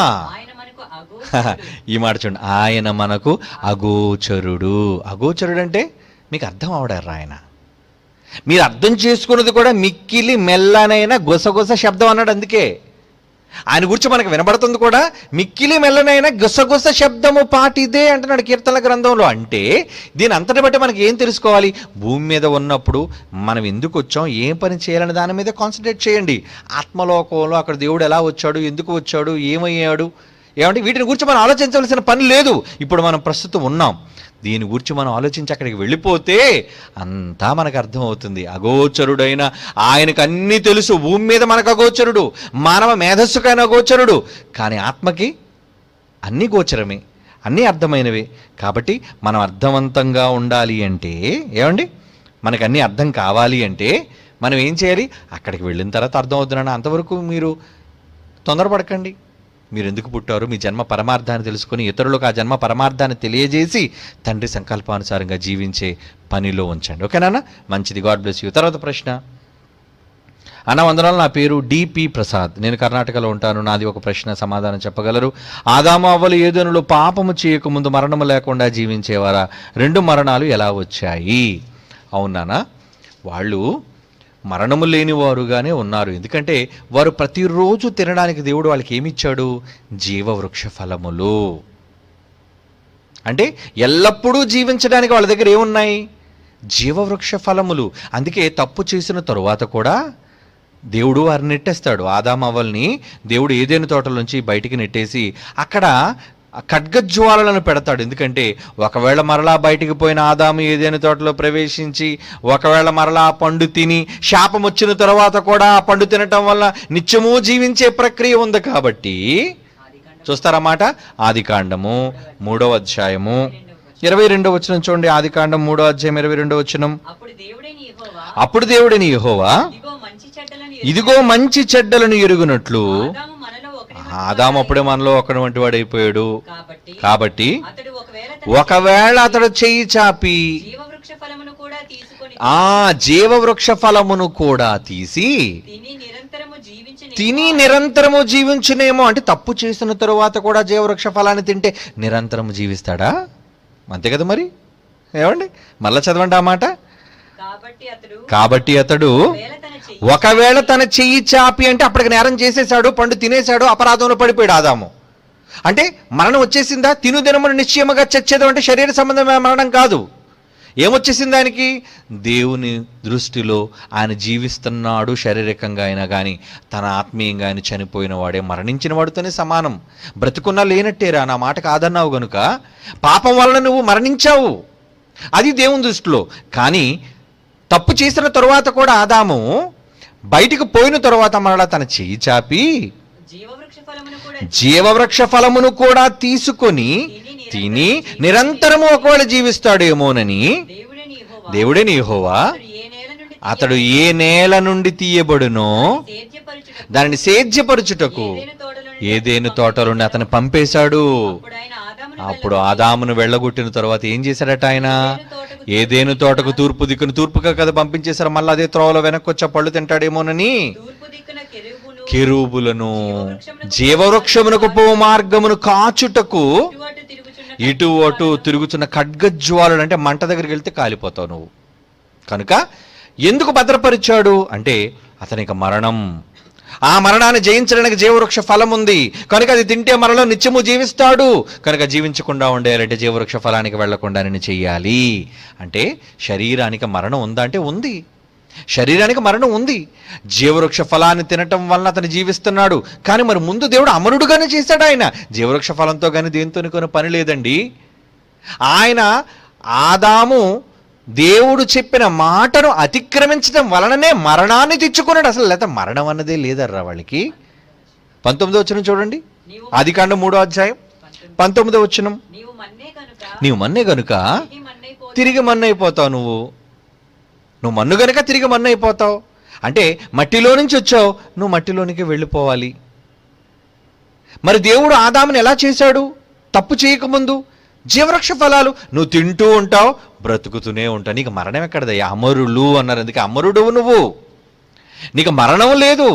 ఈ మాట చూడండి, ఆయన మనకు అగోచరుడు. అగోచరుడు అంటే మీకు అర్థం అవడారు ఆయన. మీరు అర్థం చేసుకున్నది కూడా మిక్కిలి మెల్లనైన గుసగుస శబ్దం అన్నాడు. అందుకే ఆయన గురించి మనకు వినబడుతుంది కూడా మిక్కిలి మెల్లనైన గుసగుస శబ్దము పాటిదే అంటున్నాడు కీర్తనల గ్రంథంలో. అంటే దీని అంతటి బట్టి మనకి ఏం తెలుసుకోవాలి? భూమి మీద ఉన్నప్పుడు మనం ఎందుకు వచ్చాం, ఏం పని చేయాలని దాని మీద కాన్సన్ట్రేట్ చేయండి. ఆత్మలోకంలో అక్కడ దేవుడు ఎలా వచ్చాడు, ఎందుకు వచ్చాడు, ఏమయ్యాడు, ఏమంటే వీటిని గురించి మనం ఆలోచించవలసిన పని లేదు. ఇప్పుడు మనం ప్రస్తుతం ఉన్నాం. దీని గురించి మనం ఆలోచించి అక్కడికి వెళ్ళిపోతే అంతా మనకు అర్థమవుతుంది. అగోచరుడైన ఆయనకు అన్నీ తెలుసు. భూమి మీద మనకు అగోచరుడు, మానవ మేధస్సుకైన అగోచరుడు, కానీ ఆత్మకి అన్నీ గోచరమే, అన్నీ అర్థమైనవే. కాబట్టి మనం అర్థవంతంగా ఉండాలి అంటే, ఏమండి మనకు అన్నీ అర్థం కావాలి అంటే మనం ఏం చేయాలి? అక్కడికి వెళ్ళిన తర్వాత అర్థం అవుతున్నాను. అంతవరకు మీరు తొందరపడకండి. మీరు ఎందుకు పుట్టారు, మీ జన్మ పరమార్థాన్ని తెలుసుకొని ఇతరులకు ఆ జన్మ పరమార్థాన్ని తెలియజేసి తండ్రి సంకల్పానుసారంగా జీవించే పనిలో ఉంచండి. ఓకేనా? మంచిది. God bless you. తర్వాత ప్రశ్న. అన్న వందనాలు, నా పేరు డిపి ప్రసాద్, నేను కర్ణాటకలో ఉంటాను. నాది ఒక ప్రశ్న, సమాధానం చెప్పగలరు? ఆదాము అవ్వలు ఏదెనులు పాపము చేయకముందు మరణము లేకుండా జీవించేవారా? 2 మరణాలు ఎలా వచ్చాయి? అవునానా? వాళ్ళు మరణము లేనివారుగానే ఉన్నారు. ఎందుకంటే వారు ప్రతిరోజు తినడానికి దేవుడు వాళ్ళకి ఏమిచ్చాడు? జీవవృక్ష ఫలములు. అంటే ఎల్లప్పుడూ జీవించడానికి వాళ్ళ దగ్గర ఏమున్నాయి? జీవవృక్ష ఫలములు. అందుకే తప్పు చేసిన తరువాత కూడా దేవుడు వారిని నెట్టేస్తాడు. ఆదాము అవ్వల్ని దేవుడు ఏదైనా తోటల నుంచి బయటికి నెట్టేసి అక్కడ ఖడ్గజ్వాలలను పెడతాడు. ఎందుకంటే ఒకవేళ మరలా బయటికి పోయిన ఆదాము ఏదైనా తోటలో ప్రవేశించి ఒకవేళ మరలా ఆ పండు తిని శాపం వచ్చిన తర్వాత కూడా ఆ పండు తినటం వల్ల నిత్యము జీవించే ప్రక్రియ ఉంది. కాబట్టి చూస్తారన్నమాట. ఆదికాండము 3వ అధ్యాయము 22వ వచనం చూడండి. ఆదికాండం 3వ అధ్యాయం 22వ వచనం. అప్పుడు దేవుడైన యెహోవా ఇదిగో మంచి చెడ్డలను ఎరుగునట్లు, ఆదాము అప్పుడే మనలో ఒకడు వంటి వాడు అయిపోయాడు. కాబట్టి ఒకవేళ అతడు చెయ్యి చాపి ఆ జీవవృక్ష ఫలమును కూడా తీసి తిని నిరంతరము జీవించునేమో. అంటే తప్పు చేసిన తరువాత కూడా జీవవృక్ష ఫలాన్ని తింటే నిరంతరము జీవిస్తాడా? అంతే కదా మరి. ఏమండి మళ్ళా చదవండి ఆ మాట. కాబట్టి అతడు ఒకవేళ తన చెయ్యి చాపి, అంటే అప్పటికి నేరం చేసేసాడు, పండు తినేశాడు, అపరాధంలో పడిపోయాడు ఆదాము. అంటే మరణం వచ్చేసిందా? తిను దినమును నిశ్చయముగా చచ్చేది అంటే శరీర సంబంధమైన మరణం కాదు. ఏమొచ్చేసింది ఆయనకి? దేవుని దృష్టిలో ఆయన జీవిస్తున్నాడు శారీరకంగా అయినా కానీ, తన ఆత్మీయంగా ఆయన చనిపోయిన వాడే మరణించిన వాడితోనే సమానం. బ్రతుకున్నా లేనట్టేరా, నా మాట కాదన్నావు గనుక పాపం వలన నువ్వు మరణించావు, అది దేవుని దృష్టిలో. కానీ తప్పు చేసిన తరువాత కూడా ఆదాము బయటికి పోయిన తరువాత మరలా తన చెయ్యి చాపి జీవవృక్ష ఫలమును కూడా తీసుకొని తిని నిరంతరము ఒకవేళ జీవిస్తాడేమోనని దేవుడే యెహోవా అతడు ఏ నేల నుండి తీయబడునో దానిని సేద్యపరచుటకు ఏదేను తోటలోని అతను పంపేశాడు. అప్పుడు ఆదామును వెళ్ళగొట్టిన తర్వాత ఏం చేశాడట ఆయన? ఏదేను తోటకు తూర్పు దిక్కును, తూర్పుగా కదా పంపించేశారు. మళ్ళీ అదే త్రోవలో వెనక్కి వచ్చి పళ్ళు తింటాడేమోనని కెరూబులను జీవవృక్షమునకు పో మార్గమును కాచుటకు ఇటు అటు తిరుగుతున్న ఖడ్గజ్వాలుడు, అంటే మంట దగ్గరికి వెళ్తే కాలిపోతావు నువ్వు. కనుక ఎందుకు భద్రపరిచాడు అంటే అతనికి మరణం, ఆ మరణాన్ని జయించడానికి జీవవృక్ష ఫలం ఉంది కనుక అది తింటే మరణం నిత్యము జీవిస్తాడు. కనుక జీవించకుండా ఉండేయాలంటే జీవవృక్ష ఫలానికి వెళ్లకుండా నేను చెయ్యాలి. అంటే శరీరానికి మరణం ఉందా అంటే ఉంది, శరీరానికి మరణం ఉంది. జీవవృక్ష ఫలాన్ని తినటం వలన అతను జీవిస్తున్నాడు. కానీ మరి ముందు దేవుడు అమరుడుగానే చేశాడు. ఆయన జీవవృక్ష ఫలంతో కానీ దేనితో కొన్ని పని లేదండి. ఆయన ఆదాము దేవుడు చెప్పిన మాటను అతిక్రమించడం వలననే మరణాన్ని తెచ్చుకున్నాడు. అసలు లేకపోతే మరణం అన్నదే లేదర్రా వాళ్ళకి. 19వ వచనం చూడండి, ఆదికాండం 3వ అధ్యాయం 19వ వచనం. నీవు మన్నే గనుక తిరిగి మన్నైపోతావు. నువ్వు మన్ను గనుక తిరిగి మన్నైపోతావు. అంటే మట్టిలో నుంచి వచ్చావు, నువ్వు మట్టిలోనికి వెళ్ళిపోవాలి. మరి దేవుడు ఆదాముని ఎలా చేశాడు? తప్పు చేయకముందు జీవవృక్ష ఫలాలు నువ్వు తింటూ ఉంటావు, బ్రతుకుతూనే ఉంటావు. నీకు మరణం ఎక్కడదయ్యా? అమరులు అన్నారు, అందుకే అమరుడు నువ్వు, నీకు మరణం లేదు.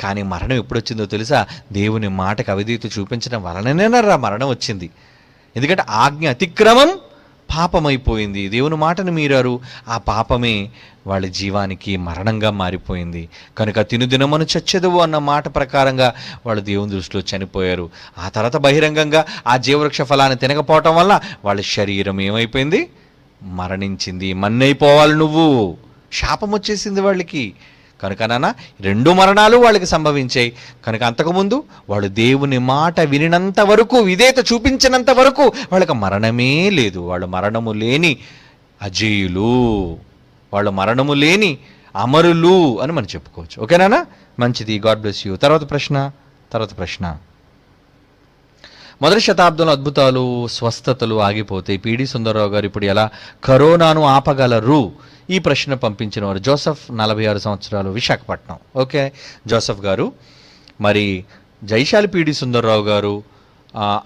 కానీ మరణం ఎప్పుడు వచ్చిందో తెలుసా? దేవుని మాటకు అవిధేయత చూపించడం వలననేనరా మరణం వచ్చింది. ఎందుకంటే ఆజ్ఞ అతిక్రమం పాపమైపోయింది. దేవుని మాటను మీరారు, ఆ పాపమే వాళ్ళ జీవానికి మరణంగా మారిపోయింది. కనుక తినుదినమను చచ్చెదవు అన్న మాట ప్రకారంగా వాళ్ళు దేవుని దృష్టిలో చనిపోయారు. ఆ తర్వాత బహిరంగంగా ఆ జీవవృక్ష ఫలాన్ని తినకపోవటం వల్ల వాళ్ళ శరీరం ఏమైపోయింది? మరణించింది. మన్నైపోవాలి నువ్వు, శాపం వచ్చేసింది వాళ్ళకి. కనుక నాన్న 2 మరణాలు వాళ్ళకి సంభవించాయి. కనుక అంతకుముందు వాళ్ళు దేవుని మాట వినినంత వరకు, విధేయత చూపించినంత వరకు వాళ్ళకి మరణమే లేదు. వాళ్ళు మరణము లేని అజేయులు, వాళ్ళు మరణము లేని అమరులు అని మనం చెప్పుకోవచ్చు. ఓకేనా? మంచిది, గాడ్ బ్లెస్ యూ. తర్వాత ప్రశ్న. మొదటి శతాబ్దంలో అద్భుతాలు, స్వస్థతలు ఆగిపోతాయి. పిడి సుందరరావు గారు ఇప్పుడు ఎలా కరోనాను ఆపగలరు? ఈ ప్రశ్న పంపించిన వారు జోసఫ్, 46 సంవత్సరాలు, విశాఖపట్నం. ఓకే జోసఫ్ గారు, మరి జైశాలి పిడి సుందరరావు గారు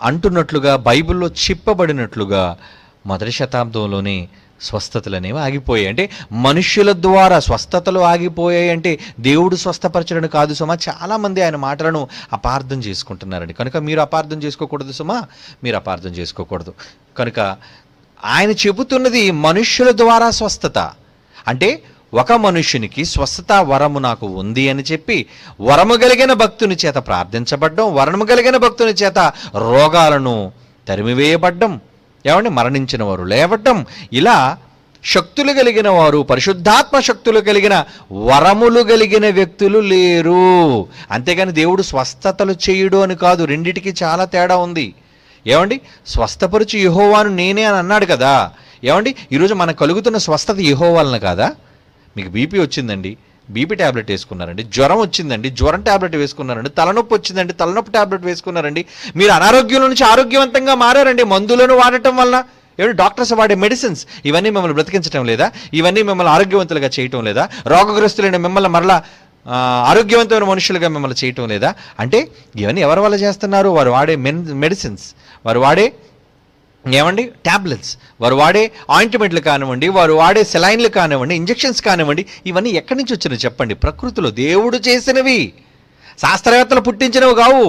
అంటున్నట్లుగా, బైబిల్లో చెప్పబడినట్లుగా మొదటి శతాబ్దంలోనే స్వస్థతలు అనేవి ఆగిపోయాయి. అంటే మనుష్యుల ద్వారా స్వస్థతలు ఆగిపోయాయి అంటే దేవుడు స్వస్థపరచడం కాదు సుమా. చాలామంది ఆయన మాటలను అపార్థం చేసుకుంటున్నారండి. కనుక మీరు అపార్థం చేసుకోకూడదు సుమా, మీరు అపార్థం చేసుకోకూడదు. కనుక ఆయన చెబుతున్నది మనుష్యుల ద్వారా స్వస్థత. అంటే ఒక మనుష్యునికి స్వస్థత వరము నాకు ఉంది అని చెప్పి వరము కలిగిన భక్తుని చేత ప్రార్థించబడ్డం, వరము కలిగిన భక్తుని చేత రోగాలను తరిమివేయబడ్డం, ఏమండి మరణించిన వారు లేవటం, ఇలా శక్తులు కలిగిన వారు, పరిశుద్ధాత్మ శక్తులు కలిగిన వరములు కలిగిన వ్యక్తులు లేరు. అంతేగాని దేవుడు స్వస్థతలు చేయుడు అని కాదు. రెండిటికి చాలా తేడా ఉంది. ఏమండి స్వస్థపరుచు యెహోవాను నేనే అని అన్నాడు కదా. ఏమండి ఈరోజు మనకు కలుగుతున్న స్వస్థత యెహోవాలన కాదా? మీకు బీపీ వచ్చిందండి, బీపీ ట్యాబ్లెట్ వేసుకున్నారండి. జ్వరం వచ్చిందండి, జ్వరం ట్యాబ్లెట్ వేసుకున్నారండి. తలనొప్పి వచ్చిందండి, తలనొప్పి ట్యాబ్లెట్ వేసుకున్నారండి. మీరు అనారోగ్యం నుంచి ఆరోగ్యవంతంగా మారారండి మందులను వాడటం వలన. ఏమంటే డాక్టర్స్ వాడే మెడిసిన్స్ ఇవన్నీ మిమ్మల్ని బ్రతికించడం లేదా? ఇవన్నీ మిమ్మల్ని ఆరోగ్యవంతులుగా చేయటం లేదా? రోగగ్రస్తులైన మిమ్మల్ని మరలా ఆరోగ్యవంతమైన మనుషులుగా మిమ్మల్ని చేయటం లేదా? అంటే ఇవన్నీ ఎవరి వల్ల చేస్తున్నారు? వారు వాడే మెడిసిన్స్, వారు వాడే ఏమండి ట్యాబ్లెట్స్, వారు వాడే ఆయింట్మెంట్లు కానివ్వండి, వారు వాడే సెలైన్లు కానివ్వండి, ఇంజెక్షన్స్ కానివ్వండి, ఇవన్నీ ఎక్కడి నుంచి వచ్చినాయి చెప్పండి? ప్రకృతిలో దేవుడు చేసినవి, శాస్త్రవేత్తలు పుట్టించినవి కావు.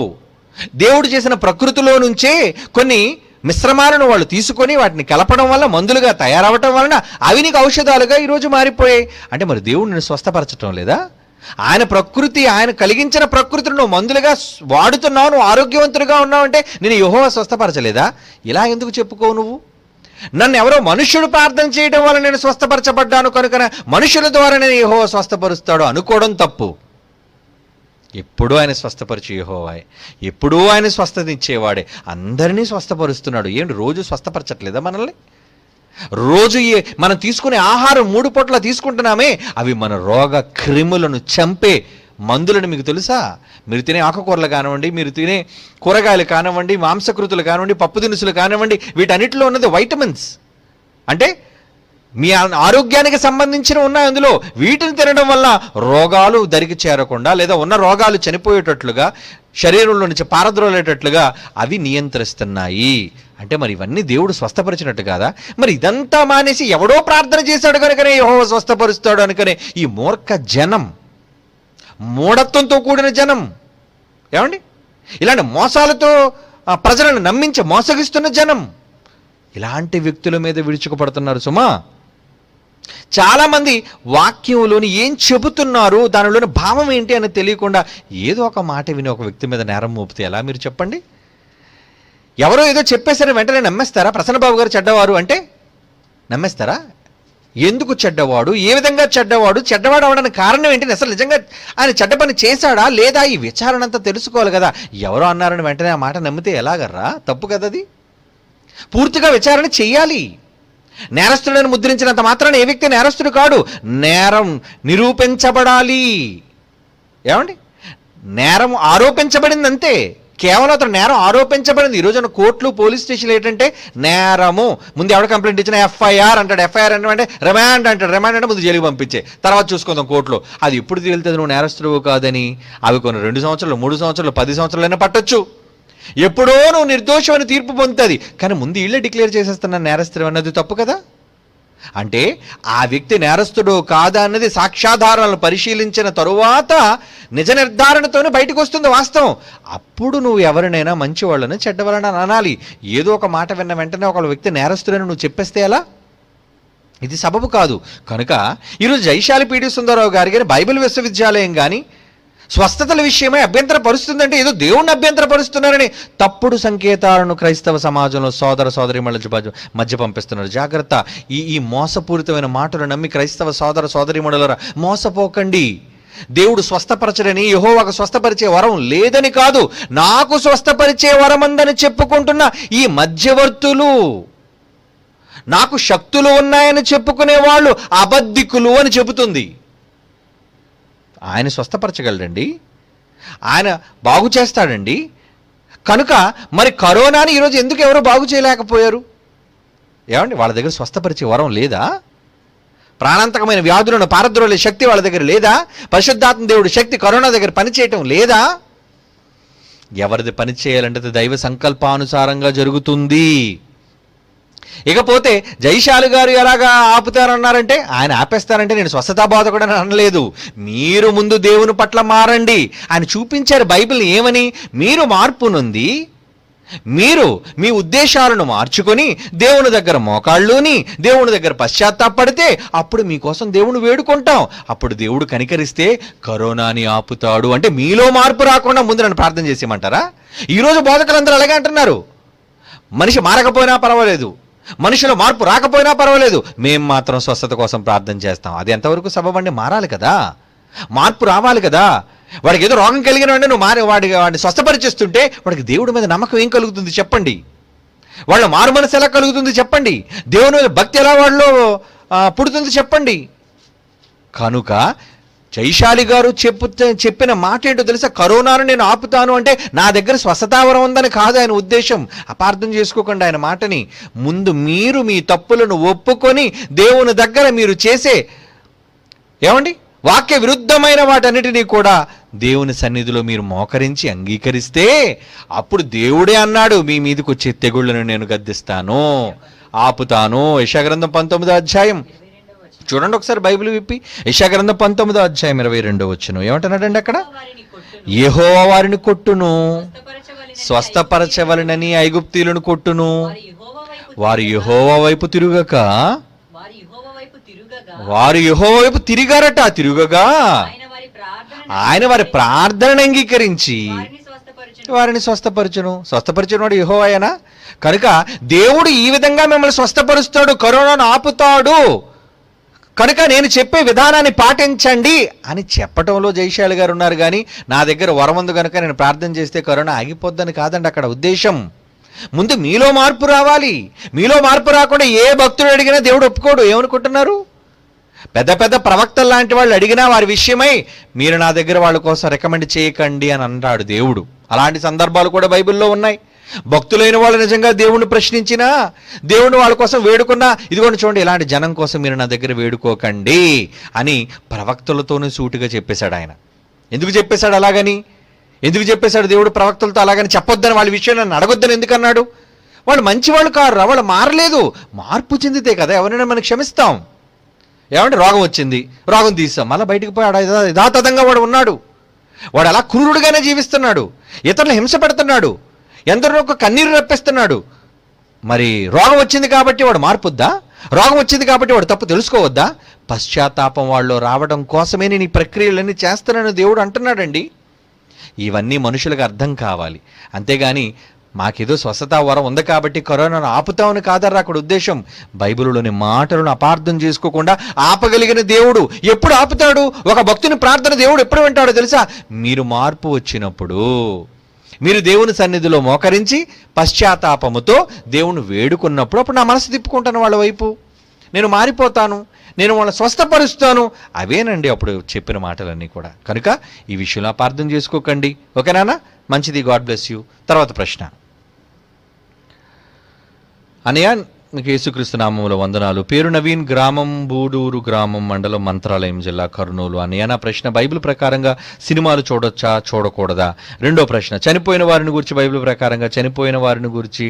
దేవుడు చేసిన ప్రకృతిలో నుంచే కొన్ని మిశ్రమాలను వాళ్ళు తీసుకొని వాటిని కలపడం వల్ల మందులుగా తయారవటం వలన అవి నీకు ఔషధాలుగా ఈరోజు మారిపోయాయి. అంటే మరి దేవుడు నిన్ను స్వస్థపరచటం లేదా? ఆయన ప్రకృతి, ఆయన కలిగించిన ప్రకృతిని నువ్వు మందులుగా వాడుతున్నావు, నువ్వు ఆరోగ్యవంతులుగా ఉన్నావు అంటే నేను యెహోవా స్వస్థపరచలేదా? ఇలా ఎందుకు చెప్పుకోవు నువ్వు? నన్ను ఎవరో మనుష్యుడు ప్రార్థన చేయడం వల్ల నేను స్వస్థపరచబడ్డాను కనుక మనుషుల ద్వారా నేను యెహోవా స్వస్థపరుస్తాడు అనుకోవడం తప్పు. ఎప్పుడూ ఆయన స్వస్థపరిచే యెహోవాయే, ఎప్పుడూ ఆయన స్వస్థత ఇచ్చేవాడే, అందరినీ స్వస్థపరుస్తున్నాడు. ఏంటి రోజు స్వస్థపరచట్లేదా మనల్ని? రోజు మనం తీసుకునే ఆహారం 3 పూట్ల తీసుకుంటున్నామే, అవి మన రోగ క్రిములను చంపే మందులను మీకు తెలుసా? మీరు తినే ఆకుకూరలు కానివ్వండి, మీరు తినే కూరగాయలు కానివ్వండి, మాంసకృతులు కానివ్వండి, పప్పు దినుసులు కానివ్వండి, వీటన్నిటిలో ఉన్నది వైటమిన్స్. అంటే మీ ఆరోగ్యానికి సంబంధించిన ఉన్నాయి అందులో. వీటిని తినడం వల్ల రోగాలు దరికి చేరకుండా లేదా ఉన్న రోగాలు చనిపోయేటట్లుగా శరీరంలో నుంచి పారద్రోలేటట్లుగా అవి నియంత్రిస్తున్నాయి. అంటే మరి ఇవన్నీ దేవుడు స్వస్థపరిచినట్టు కాదా? మరి ఇదంతా మానేసి ఎవడో ప్రార్థన చేశాడు కనుకనే యెహోవా స్వస్థపరుస్తాడు అనుకనే ఈ మూర్ఖ జనం, మూఢత్వంతో కూడిన జనం, ఏమండి ఇలాంటి మోసాలతో ప్రజలను నమ్మించి మోసగిస్తున్న జనం, ఇలాంటి వ్యక్తుల మీద విరుచుకుపడుతున్నారు సుమా. చాలామంది వాక్యంలోని ఏం చెబుతున్నారు, దానిలోని భావం ఏంటి అని తెలియకుండా ఏదో ఒక మాట విని ఒక వ్యక్తి మీద నేరం మోపితే ఎలా మీరు చెప్పండి? ఎవరో ఏదో చెప్పేసరి వెంటనే నమ్మేస్తారా? ప్రసన్నబాబు గారు చెడ్డవారు అంటే నమ్మేస్తారా? ఎందుకు చెడ్డవాడు, ఏ విధంగా చెడ్డవాడు, చెడ్డవాడు అవడానికి కారణం ఏంటి, అసలు నిజంగా ఆయన చెడ్డ పని చేశాడా లేదా, ఈ విచారణ అంతా తెలుసుకోవాలి కదా. ఎవరో అన్నారని వెంటనే ఆ మాట నమ్మితే ఎలాగర్రా? తప్పు కదా అది. పూర్తిగా విచారణ చెయ్యాలి. నేరస్తులను ముద్రించినంత మాత్రాన ఏ వ్యక్తి నేరస్తుడు కాడు. నేరం నిరూపించబడాలి. ఏమండి, నేరం ఆరోపించబడింది అంతే. కేవలం అతను నేరం ఆరోపించబడింది. ఈరోజు కోర్టులు పోలీస్ స్టేషన్లు ఏంటంటే నేరము ముందు ఎవడ కంప్లైంట్ ఇచ్చినా ఎఫ్ఐఆర్ అంటాడు. ఎఫ్ఐఆర్ అంటే రిమాండ్ అంటాడు. రిమాండ్ అంటే ముందు జైలుకి పంపించే, తర్వాత చూసుకుందాం కోర్టులో. అది ఎప్పుడు తేలుతుంది నువ్వు నేరస్తుడు కాదని? అవి కొన్ని 2 సంవత్సరాలు 3 సంవత్సరాలు 10 సంవత్సరాలైనా పట్టొచ్చు. ఎప్పుడో నువ్వు నిర్దోషమని తీర్పు పొందుతుంది. కానీ ముందు ఇళ్ళే డిక్లేర్ చేసేస్తున్నాను నేరస్తుడు అన్నది తప్పు కదా. అంటే ఆ వ్యక్తి నేరస్తుడు కాదా అన్నది సాక్ష్యాధారాలను పరిశీలించిన తరువాత నిజ నిర్ధారణతోనే బయటకు వస్తుంది వాస్తవం. అప్పుడు నువ్వు ఎవరినైనా మంచి వాళ్ళని చెడ్డవాళ్ళని అనాలి. ఏదో ఒక మాట విన్న వెంటనే ఒక వ్యక్తి నేరస్తుడని నువ్వు చెప్పేస్తే ఎలా? ఇది సబబు కాదు. కనుక ఈరోజు జైశాలి పీడి సుందరరావు గారి కానీ బైబిల్ విశ్వవిద్యాలయం కానీ స్వస్థతల విషయమై అభ్యంతరపరుస్తుందంటే ఏదో దేవుణ్ణి అభ్యంతరపరుస్తున్నారని తప్పుడు సంకేతాలను క్రైస్తవ సమాజంలో సోదర సోదరీమణుల మధ్య పంపిస్తున్నారు. జాగ్రత్త. ఈ మోసపూరితమైన మాటలు నమ్మి క్రైస్తవ సోదర సోదరీమణులారా మోసపోకండి. దేవుడు స్వస్థపరచడని, యెహోవాకు స్వస్థపరిచే వరం లేదని కాదు, నాకు స్వస్థపరిచే వరం అందని చెప్పుకుంటున్న ఈ మధ్యవర్తులు, నాకు శక్తులు ఉన్నాయని చెప్పుకునే వాళ్ళు అబద్ధికులు అని చెబుతుంది. ఆయన స్వస్థపరచగలడండి, ఆయన బాగు చేస్తాడండి. కనుక మరి కరోనాని ఈరోజు ఎందుకు ఎవరు బాగు చేయలేకపోయారు? ఏమండి, వాళ్ళ దగ్గర స్వస్థపరిచే వరం లేదా? ప్రాణాంతకమైన వ్యాధులను పారద్రోలే శక్తి వాళ్ళ దగ్గర లేదా? పరిశుద్ధాత్మ దేవుడి శక్తి కరోనా దగ్గర పనిచేయటం లేదా? ఎవరిది పని చేయాలంటే దైవ సంకల్పానుసారంగా జరుగుతుంది. ఇకపోతే జైశాలి గారు ఎలాగా ఆపుతారన్నారంటే, ఆయన ఆపేస్తారంటే నేను స్వస్థతా బోధకుడు అని అనలేదు. మీరు ముందు దేవుని పట్ల మారండి. ఆయన చూపించారు బైబిల్ని ఏమని? మీరు మార్పు నొంది మీరు మీ ఉద్దేశాలను మార్చుకొని దేవుని దగ్గర మోకాళ్ళుని దేవుని దగ్గర పశ్చాత్తాపడితే అప్పుడు మీకోసం దేవుని వేడుకుంటాం. అప్పుడు దేవుడు కనికరిస్తే కరోనాని ఆపుతాడు. అంటే మీలో మార్పు రాకుండా ముందు నన్ను ప్రార్థన చేసేయమంటారా? ఈరోజు బోధకులందరూ అలాగే అంటున్నారు. మనిషి మారకపోయినా పర్వాలేదు, మనిషిలో మార్పు రాకపోయినా పర్వాలేదు, మేం మాత్రం స్వస్థత కోసం ప్రార్థన చేస్తాం. అది ఎంతవరకు సబబండి? మారాలి కదా, మార్పు రావాలి కదా. వాడికి ఏదో రోగం కలిగిన వాడిని నువ్వు వాడిని స్వస్థపరిచేస్తుంటే వాడికి దేవుడి మీద నమ్మకం ఏం కలుగుతుంది చెప్పండి? వాళ్ళ మారు మనసు ఎలా కలుగుతుంది చెప్పండి? దేవుని మీద భక్తి ఎలా వాళ్ళలో పుడుతుంది చెప్పండి? కనుక జైశాలి గారు చెప్పిన మాట ఏంటో తెలుసా? కరోనాను నేను ఆపుతాను అంటే నా దగ్గర స్వస్థతావరం ఉందని కాదు ఆయన ఉద్దేశం. అపార్థం చేసుకోకండి ఆయన మాటని. ముందు మీరు మీ తప్పులను ఒప్పుకొని దేవుని దగ్గర మీరు చేసే ఏమండి వాక్య విరుద్ధమైన వాటన్నిటినీ కూడా దేవుని సన్నిధిలో మీరు మోకరించి అంగీకరిస్తే అప్పుడు దేవుడే అన్నాడు, మీ మీదకి వచ్చే తెగుళ్ళను నేను గద్దిస్తాను, ఆపుతాను. యెషయా గ్రంథం 19వ అధ్యాయం చూడండి ఒకసారి బైబిల్ విప్పి. యెషయా గ్రంథం 19వ అధ్యాయం 22వ వచనం ఏమంటున్నాడండి అక్కడ? యెహోవా వారిని కొట్టును, స్వస్థపరచవలనని ఐగుప్తీయులను కొట్టును, వారు యెహోవా వైపు తిరుగక, వారు యెహోవా వైపు తిరిగారట. తిరుగగా ఆయన వారి ప్రార్థనను అంగీకరించి వారిని స్వస్థపరచును. స్వస్థపరచును వాడు యెహోవాయేనా? కనుక దేవుడు ఈ విధంగా మిమ్మల్ని స్వస్థపరుస్తాడు, కరోనాను ఆపుతాడు. కనుక నేను చెప్పే విధానాన్ని పాటించండి అని చెప్పటంలో జైశాలి గారు ఉన్నారు. కానీ నా దగ్గర వరం ఉంది కనుక నేను ప్రార్థన చేస్తే కరోనా ఆగిపోద్దని కాదండి అక్కడ ఉద్దేశం. ముందు మీలో మార్పు రావాలి. మీలో మార్పు రాకుండా ఏ భక్తుడు అడిగినా దేవుడు ఒప్పుకోడు. ఏమనుకుంటున్నారు? పెద్ద పెద్ద ప్రవక్తలు లాంటి వాళ్ళు అడిగినా వారి విషయమై మీరు నా దగ్గర వాళ్ళ కోసం రికమెండ్ చేయకండి అని అంటాడు దేవుడు. అలాంటి సందర్భాలు కూడా బైబిల్లో ఉన్నాయి. భక్తులైన వాళ్ళు నిజంగా దేవుణ్ణి ప్రశ్నించినా, దేవుణ్ణి వాళ్ళ కోసం వేడుకున్నా, ఇదిగోండి చూడండి ఇలాంటి జనం కోసం మీరు నా దగ్గర వేడుకోకండి అని ప్రవక్తలతోనే సూటిగా చెప్పేశాడు ఆయన. ఎందుకు చెప్పేశాడు అలాగని? ఎందుకు చెప్పేశాడు దేవుడు ప్రవక్తలతో అలాగని? చెప్పొద్దని వాళ్ళ విషయం నన్ను అడగొద్దని ఎందుకు అన్నాడు? వాళ్ళు మంచివాళ్ళు కారు, వాళ్ళు మారలేదు. మార్పు చెందితే కదా ఎవరైనా మనం క్షమిస్తాం. ఏమంటే రోగం వచ్చింది, రోగం తీస్తాం, మళ్ళీ బయటికి పోయాడు, యథాతథంగా వాడు ఉన్నాడు. వాడు అలా క్రూరుడుగానే జీవిస్తున్నాడు, ఇతరులు హింస పెడుతున్నాడు, ఎందరో కన్నీరు రప్పిస్తున్నాడు. మరి రోగం వచ్చింది కాబట్టి వాడు మార్పుద్దా? రోగం వచ్చింది కాబట్టి వాడు తప్పు తెలుసుకోవద్దా? పశ్చాత్తాపం వాళ్ళు రావడం కోసమే నేను ఈ ప్రక్రియలన్నీ చేస్తున్నాను దేవుడు అంటున్నాడండి. ఇవన్నీ మనుషులకు అర్థం కావాలి. అంతేగాని మాకేదో స్వస్థతా వరం ఉంది కాబట్టి కరోనాను ఆపుతామని కాదర్రా అక్కడ ఉద్దేశం. బైబిల్లోని మాటలను అపార్థం చేసుకోకుండా ఆపగలిగిన దేవుడు ఎప్పుడు ఆపుతాడు? ఒక భక్తుని ప్రార్థన దేవుడు ఎప్పుడు వింటాడో తెలుసా? మీరు మార్పు వచ్చినప్పుడు, మీరు దేవుని సన్నిధిలో మోకరించి పశ్చాత్తాపముతో దేవుని వేడుకున్నప్పుడు, అప్పుడు నా మనసు తిప్పుకుంటాను వాళ్ళ వైపు, నేను మారిపోతాను, నేను వాళ్ళని స్వస్థపరుస్తాను. అవేనండి అప్పుడు చెప్పిన మాటలన్నీ కూడా. కనుక ఈ విషయంలో అపార్థం చేసుకోకండి. ఓకేనా? మంచిది. God bless you. తర్వాత ప్రశ్న. అనయ్య, మీకు యేసుక్రీస్తు నామములో వందనాలు. పేరు నవీన్, గ్రామం బూడూరు గ్రామం, మండలం మంత్రాలయం జిల్లా, కర్నూలు. అన్నయ్య, నా ప్రశ్న, బైబిల్ ప్రకారంగా సినిమాలు చూడొచ్చా, చూడకూడదా? రెండో ప్రశ్న, చనిపోయిన వారిని గురించి బైబిల్ ప్రకారంగా చనిపోయిన వారిని గురించి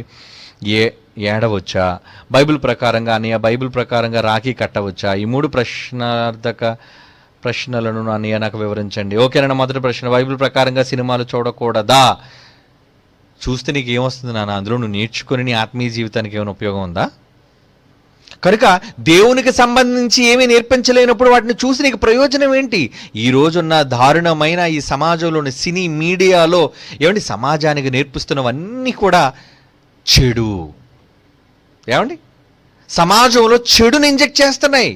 ఏడవచ్చా? బైబిల్ ప్రకారంగా అన్నయ్య, బైబిల్ ప్రకారంగా రాఖీ కట్టవచ్చా? ఈ మూడు ప్రశ్నార్థక ప్రశ్నలను అన్నయ్య నాకు వివరించండి. ఓకేనా? మొదటి ప్రశ్న, బైబిల్ ప్రకారంగా సినిమాలు చూడకూడదా? చూస్తే నీకు ఏమొస్తుంది నాన్న? అందులో నువ్వు నేర్చుకుని నీ ఆత్మీయ జీవితానికి ఏమైనా ఉపయోగం ఉందా? కనుక దేవునికి సంబంధించి ఏమీ నేర్పించలేనప్పుడు వాటిని చూసి నీకు ప్రయోజనం ఏంటి? ఈ రోజున్న దారుణమైన ఈ సమాజంలోని సినీ మీడియాలో ఏమండి సమాజానికి నేర్పిస్తున్నవన్నీ కూడా చెడు. ఏమండి సమాజంలో చెడుని ఇంజెక్ట్ చేస్తున్నాయి.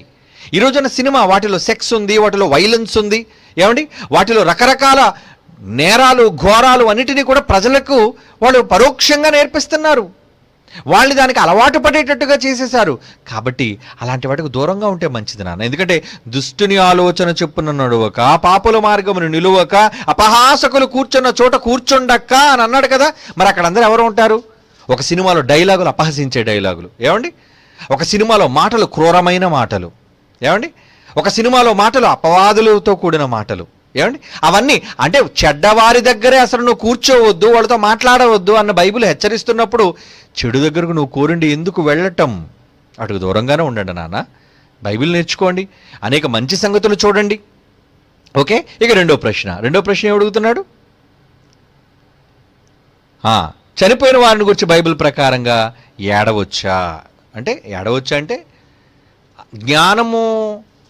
ఈ రోజున సినిమా, వాటిలో సెక్స్ ఉంది, వాటిలో వైలెన్స్ ఉంది, ఏమండి వాటిలో రకరకాల నేరాలు, ఘోరాలు అన్నిటినీ కూడా ప్రజలకు వాళ్ళు పరోక్షంగా నేర్పిస్తున్నారు. వాళ్ళని దానికి అలవాటు పడేటట్టుగా చేసేశారు. కాబట్టి అలాంటి వాటికి దూరంగా ఉంటే మంచిది నాన్న. ఎందుకంటే దుష్టుని ఆలోచన చొప్పున నడువక, పాపుల మార్గమును నిలువక, అపహాసకులు కూర్చున్న చోట కూర్చుండక్క అని అన్నాడు కదా. మరి అక్కడ అందరూ ఎవరు ఉంటారు? ఒక సినిమాలో డైలాగులు అపహసించే డైలాగులు, ఏమండి ఒక సినిమాలో మాటలు క్రూరమైన మాటలు, ఏమండి ఒక సినిమాలో మాటలు అపవాదులతో కూడిన మాటలు, ఏమండి అవన్నీ అంటే చెడ్డవారి దగ్గరే అసలు నువ్వు కూర్చోవద్దు, వాళ్ళతో మాట్లాడవద్దు అన్న బైబిల్ హెచ్చరిస్తున్నప్పుడు చెడు దగ్గరకు నువ్వు కోరండి ఎందుకు వెళ్ళటం? అటుకు దూరంగానే ఉండండి నాన్న. బైబిల్ నేర్చుకోండి, అనేక మంచి సంగతులు చూడండి. ఓకే, ఇక రెండో ప్రశ్న ఏం అడుగుతున్నాడు? చనిపోయిన వారిని గురించి బైబిల్ ప్రకారంగా ఏడవచ్చా అంటే జ్ఞానము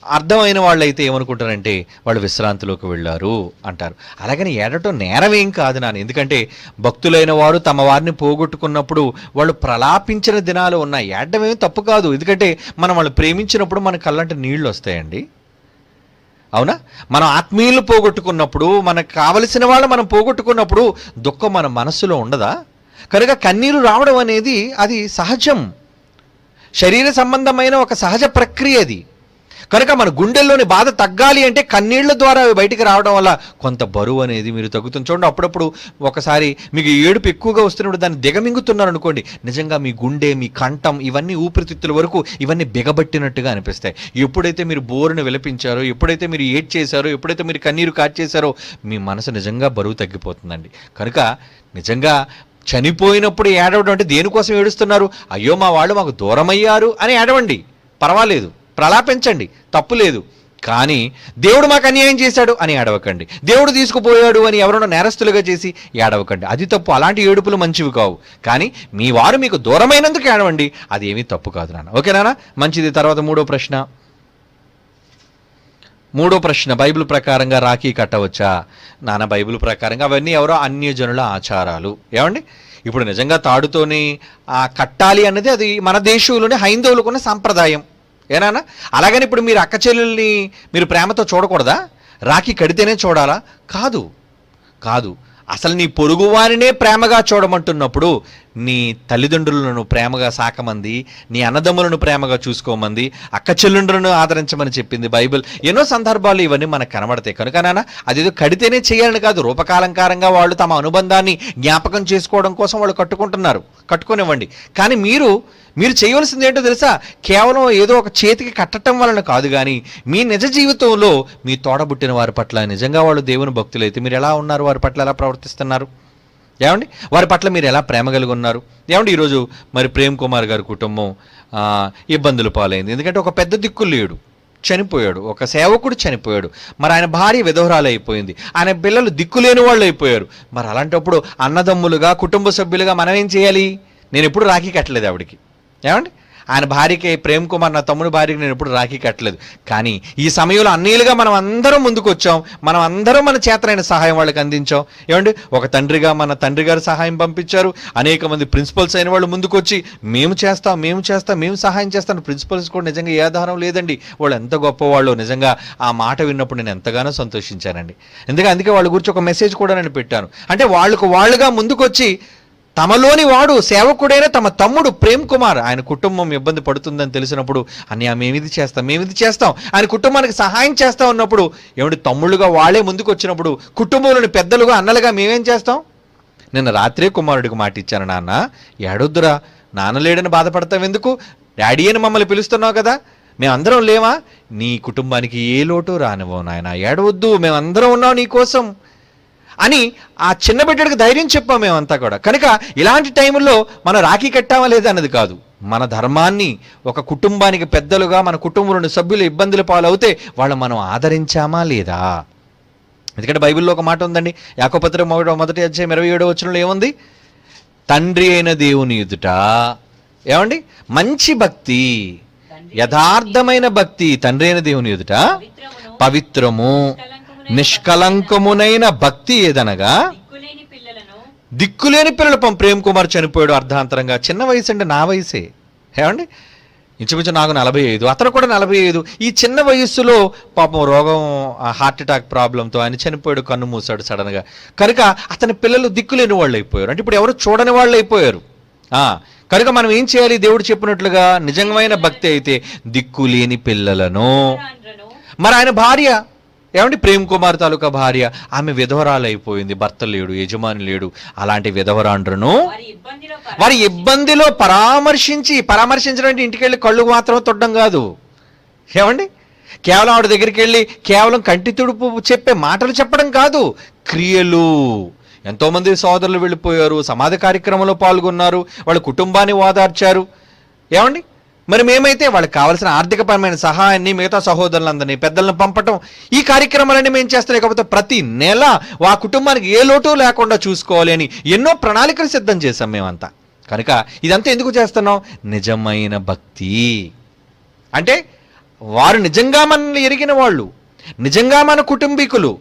అర్థమైన వాళ్ళైతే ఏమనుకుంటారంటే వాళ్ళు విశ్రాంతిలోకి వెళ్ళారు అంటారు. అలాగని ఏడటం నేరమేం కాదు నాన్న. ఎందుకంటే భక్తులైన వారు తమ వారిని పోగొట్టుకున్నప్పుడు వాళ్ళు ప్రలాపించిన దినాలు ఉన్నాయి. ఏడడం ఏమి తప్పు కాదు. ఎందుకంటే మనం వాళ్ళు ప్రేమించినప్పుడు మన కళ్ళంటే నీళ్లు వస్తాయండి. అవునా? మనం ఆత్మీయులు పోగొట్టుకున్నప్పుడు, మనకు కావలసిన వాళ్ళు మనం పోగొట్టుకున్నప్పుడు దుఃఖం మన మనస్సులో ఉండదా? కనుక కన్నీరు రావడం అనేది అది సహజం, శరీర సంబంధమైన ఒక సహజ ప్రక్రియ అది. కనుక మన గుండెల్లోని బాధ తగ్గాలి అంటే కన్నీళ్ల ద్వారా అవి బయటికి రావడం వల్ల కొంత బరువు అనేది మీరు తగ్గుతుంది. చూడండి, అప్పుడప్పుడు ఒకసారి మీకు ఏడుపు ఎక్కువగా వస్తున్నప్పుడు దాన్ని దిగమింగుతున్నారు అనుకోండి, నిజంగా మీ గుండె, మీ కంఠం, ఇవన్నీ ఊపిరితిత్తుల వరకు ఇవన్నీ బిగబట్టినట్టుగా అనిపిస్తాయి. ఎప్పుడైతే మీరు బోరును విలపించారో, ఎప్పుడైతే మీరు ఏడ్ చేశారో, ఎప్పుడైతే మీరు కన్నీరు కార్చేశారో మీ మనసు నిజంగా బరువు తగ్గిపోతుందండి. కనుక నిజంగా చనిపోయినప్పుడు ఏడవడం అంటే దేనికోసం ఏడుస్తున్నారు? అయ్యో మా వాళ్ళు మాకు దూరమయ్యారు అని ఏడవండి, పర్వాలేదు, ప్రలాపించండి, తప్పు లేదు. కానీ దేవుడు మాకు అన్యాయం చేశాడు అని ఏడవకండి, దేవుడు తీసుకుపోయాడు అని ఎవరైనా నేరస్తులుగా చేసి ఏడవకండి. అది తప్పు. అలాంటి ఏడుపులు మంచివి కావు. కానీ మీ వారు మీకు దూరమైనందుకు ఏడవండి, అది ఏమీ తప్పు కాదు నాన్న. ఓకే నాన్న, మంచిది. తర్వాత మూడో ప్రశ్న, బైబిల్ ప్రకారంగా రాఖీ కట్టవచ్చా? నాన్న, బైబిల్ ప్రకారంగా అవన్నీ ఎవరో అన్యజనుల ఆచారాలు. ఏమండి ఇప్పుడు నిజంగా తాడుతోని కట్టాలి అన్నది అది మన దేశంలోనే హైందవులకున్న సాంప్రదాయం. ఏనా? అలాగని ఇప్పుడు మీరు అక్క చెల్లెల్ని మీరు ప్రేమతో చూడకూడదా? రాఖీ కడితేనే చూడాలా? కాదు. అసలు నీ పొరుగువారినే ప్రేమగా చూడమంటున్నప్పుడు నీ తల్లిదండ్రులను ప్రేమగా సాకమంది, నీ అన్నదమ్ములను ప్రేమగా చూసుకోమంది, అక్క చెల్లుండ్రులను ఆదరించమని చెప్పింది బైబిల్. ఎన్నో సందర్భాలు ఇవన్నీ మనకు కనబడతాయి. కనుక నాన్న అదేదో కడితేనే చేయాలని కాదు, రూపకాలంకారంగా వాళ్ళు తమ అనుబంధాన్ని జ్ఞాపకం చేసుకోవడం కోసం వాళ్ళు కట్టుకునివ్వండి. కానీ మీరు చేయవలసింది ఏంటో తెలుసా? కేవలం ఏదో ఒక చేతికి కట్టడం వలన కాదు, కానీ మీ నిజ జీవితంలో మీ తోడబుట్టిన వారి పట్ల నిజంగా వాళ్ళు దేవుని భక్తులైతే మీరు ఎలా ఉన్నారు, వారి పట్ల ఎలా ప్రవర్తిస్తున్నారు, ఏమండి వారి పట్ల మీరు ఎలా ప్రేమ కలిగి ఉన్నారు? ఏమండి ఈరోజు మరి ప్రేమ్ కుమార్ గారి కుటుంబం ఇబ్బందులు పాలైంది. ఎందుకంటే ఒక పెద్ద దిక్కు లేడు, చనిపోయాడు, ఒక సేవకుడు చనిపోయాడు, మరి ఆయన భార్య విధవరాలు అయిపోయింది, ఆయన పిల్లలు దిక్కులేని వాళ్ళు అయిపోయారు. మరి అలాంటప్పుడు అన్నదమ్ములుగా కుటుంబ సభ్యులుగా మనం ఏం చేయాలి? నేను ఎప్పుడు రాఖీ కట్టలేదు ఆవిడికి, ఏమండి ఆయన భార్యకి, ప్రేమ్ కుమార్ నా తమ్ముడి భార్యకి నేను ఎప్పుడు రాఖీ కట్టలేదు. కానీ ఈ సమయంలో అన్నీలుగా మనం అందరం ముందుకు వచ్చాం, మనం అందరం మన చేతనైన సహాయం వాళ్ళకి అందించాం. ఏమండి ఒక తండ్రిగా మన తండ్రి గారు సహాయం పంపించారు, అనేక మంది ప్రిన్సిపల్స్ అయిన వాళ్ళు ముందుకు వచ్చి మేము సహాయం చేస్తాను. ప్రిన్సిపల్స్ కూడా నిజంగా ఏ ఆధారం లేదండి, వాళ్ళు ఎంత గొప్పవాళ్ళు. నిజంగా ఆ మాట విన్నప్పుడు నేను ఎంతగానో సంతోషించానండి. అందుకే వాళ్ళ గురించి ఒక మెసేజ్ కూడా నేను పెట్టాను. అంటే వాళ్ళుగా ముందుకు వచ్చి తమలోని వాడు సేవకుడైన తమ తమ్ముడు ప్రేమ్ కుమార్, ఆయన కుటుంబం ఇబ్బంది పడుతుందని తెలిసినప్పుడు అన్నయ్య మేమిది చేస్తాం ఆయన కుటుంబానికి సహాయం చేస్తా ఉన్నప్పుడు, ఏమిటి తమ్ముళ్ళుగా వాళ్ళే ముందుకు వచ్చినప్పుడు కుటుంబంలోని పెద్దలుగా అన్నలుగా మేమేం చేస్తాం? నిన్న రాత్రే కుమారుడికి మాట ఇచ్చాను, నాన్న ఏడొద్దురా, నాన్న లేడని బాధపడతాం ఎందుకు, డాడీ అని మమ్మల్ని పిలుస్తున్నావు కదా, మేమందరం లేవా, నీ కుటుంబానికి ఏ లోటు రానివ్వవు నాయన, ఏడవద్దు, మేమందరం ఉన్నాం నీ కోసం అని ఆ చిన్న బిడ్డడికి ధైర్యం చెప్పాం మేమంతా కూడా. కనుక ఇలాంటి టైంలో మనం రాఖీ కట్టామా లేదా అన్నది కాదు, మన ధర్మాన్ని ఒక కుటుంబానికి పెద్దలుగా మన కుటుంబంలోని సభ్యులు ఇబ్బందుల పాలవుతే వాళ్ళు మనం ఆదరించామా లేదా? ఎందుకంటే బైబిల్లో ఒక మాట ఉందండి, యాకోబు పత్రిక 1:27 ఏముంది? తండ్రి అయిన దేవుని ఎదుట ఏమండి మంచి భక్తి, యథార్థమైన భక్తి, తండ్రి అయిన దేవుని ఎదుట పవిత్రము నిష్కలంకమునైన భక్తి ఏదనగా దిక్కులేని పిల్లలు. ప్రేమ్ కుమార్ చనిపోయాడు అర్ధాంతరంగా, చిన్న వయసు అండి, నా వయసే, ఏమండి ఇంచుమించు నాకు 45, అతను కూడా 45. ఈ చిన్న వయస్సులో పాపం రోగం, హార్ట్ అటాక్ ప్రాబ్లంతో ఆయన చనిపోయాడు, కన్ను మూసాడు సడన్గా. కనుక అతని పిల్లలు దిక్కులేని వాళ్ళు అయిపోయారు, అంటే ఇప్పుడు ఎవరు చూడని వాళ్ళు అయిపోయారు. కనుక మనం ఏం చేయాలి? దేవుడు చెప్పినట్లుగా నిజమైన భక్తి అయితే దిక్కులేని పిల్లలను, మరి ఆయన భార్య ఏమంటే ప్రేమ్ కుమార్ తాలూకా భార్య, ఆమె విధవరాలు అయిపోయింది, భర్త లేడు, యజమాని లేడు. అలాంటి విధవరాండ్రను వారి ఇబ్బందిలో పరామర్శించడం అంటే ఇంటికి వెళ్ళి కళ్ళు మాత్రం తొడ్డం కాదు, ఏమండి కేవలం ఆవిడ దగ్గరికి వెళ్ళి కేవలం కంటి తుడుపు చెప్పే మాటలు చెప్పడం కాదు, క్రియలు. ఎంతోమంది సోదరులు వెళ్ళిపోయారు, సమాధి కార్యక్రమంలో పాల్గొన్నారు, వాళ్ళ కుటుంబాన్ని ఓదార్చారు. ఏమండి మరి మేమైతే వాళ్ళకి కావాల్సిన ఆర్థికపరమైన సహాయాన్ని మిగతా సహోదరులందరినీ పెద్దలను పంపటం, ఈ కార్యక్రమాలన్నీ మేము చేస్తాం. లేకపోతే ప్రతి నెల ఆ కుటుంబానికి ఏ లోటు లేకుండా చూసుకోవాలి అని ఎన్నో ప్రణాళికలు సిద్ధం చేశాం మేమంతా. కనుక ఇదంతా ఎందుకు చేస్తున్నాం? నిజమైన భక్తి అంటే వారు నిజంగా మనల్ని ఎరిగిన వాళ్ళు, నిజంగా మన కుటుంబీకులు.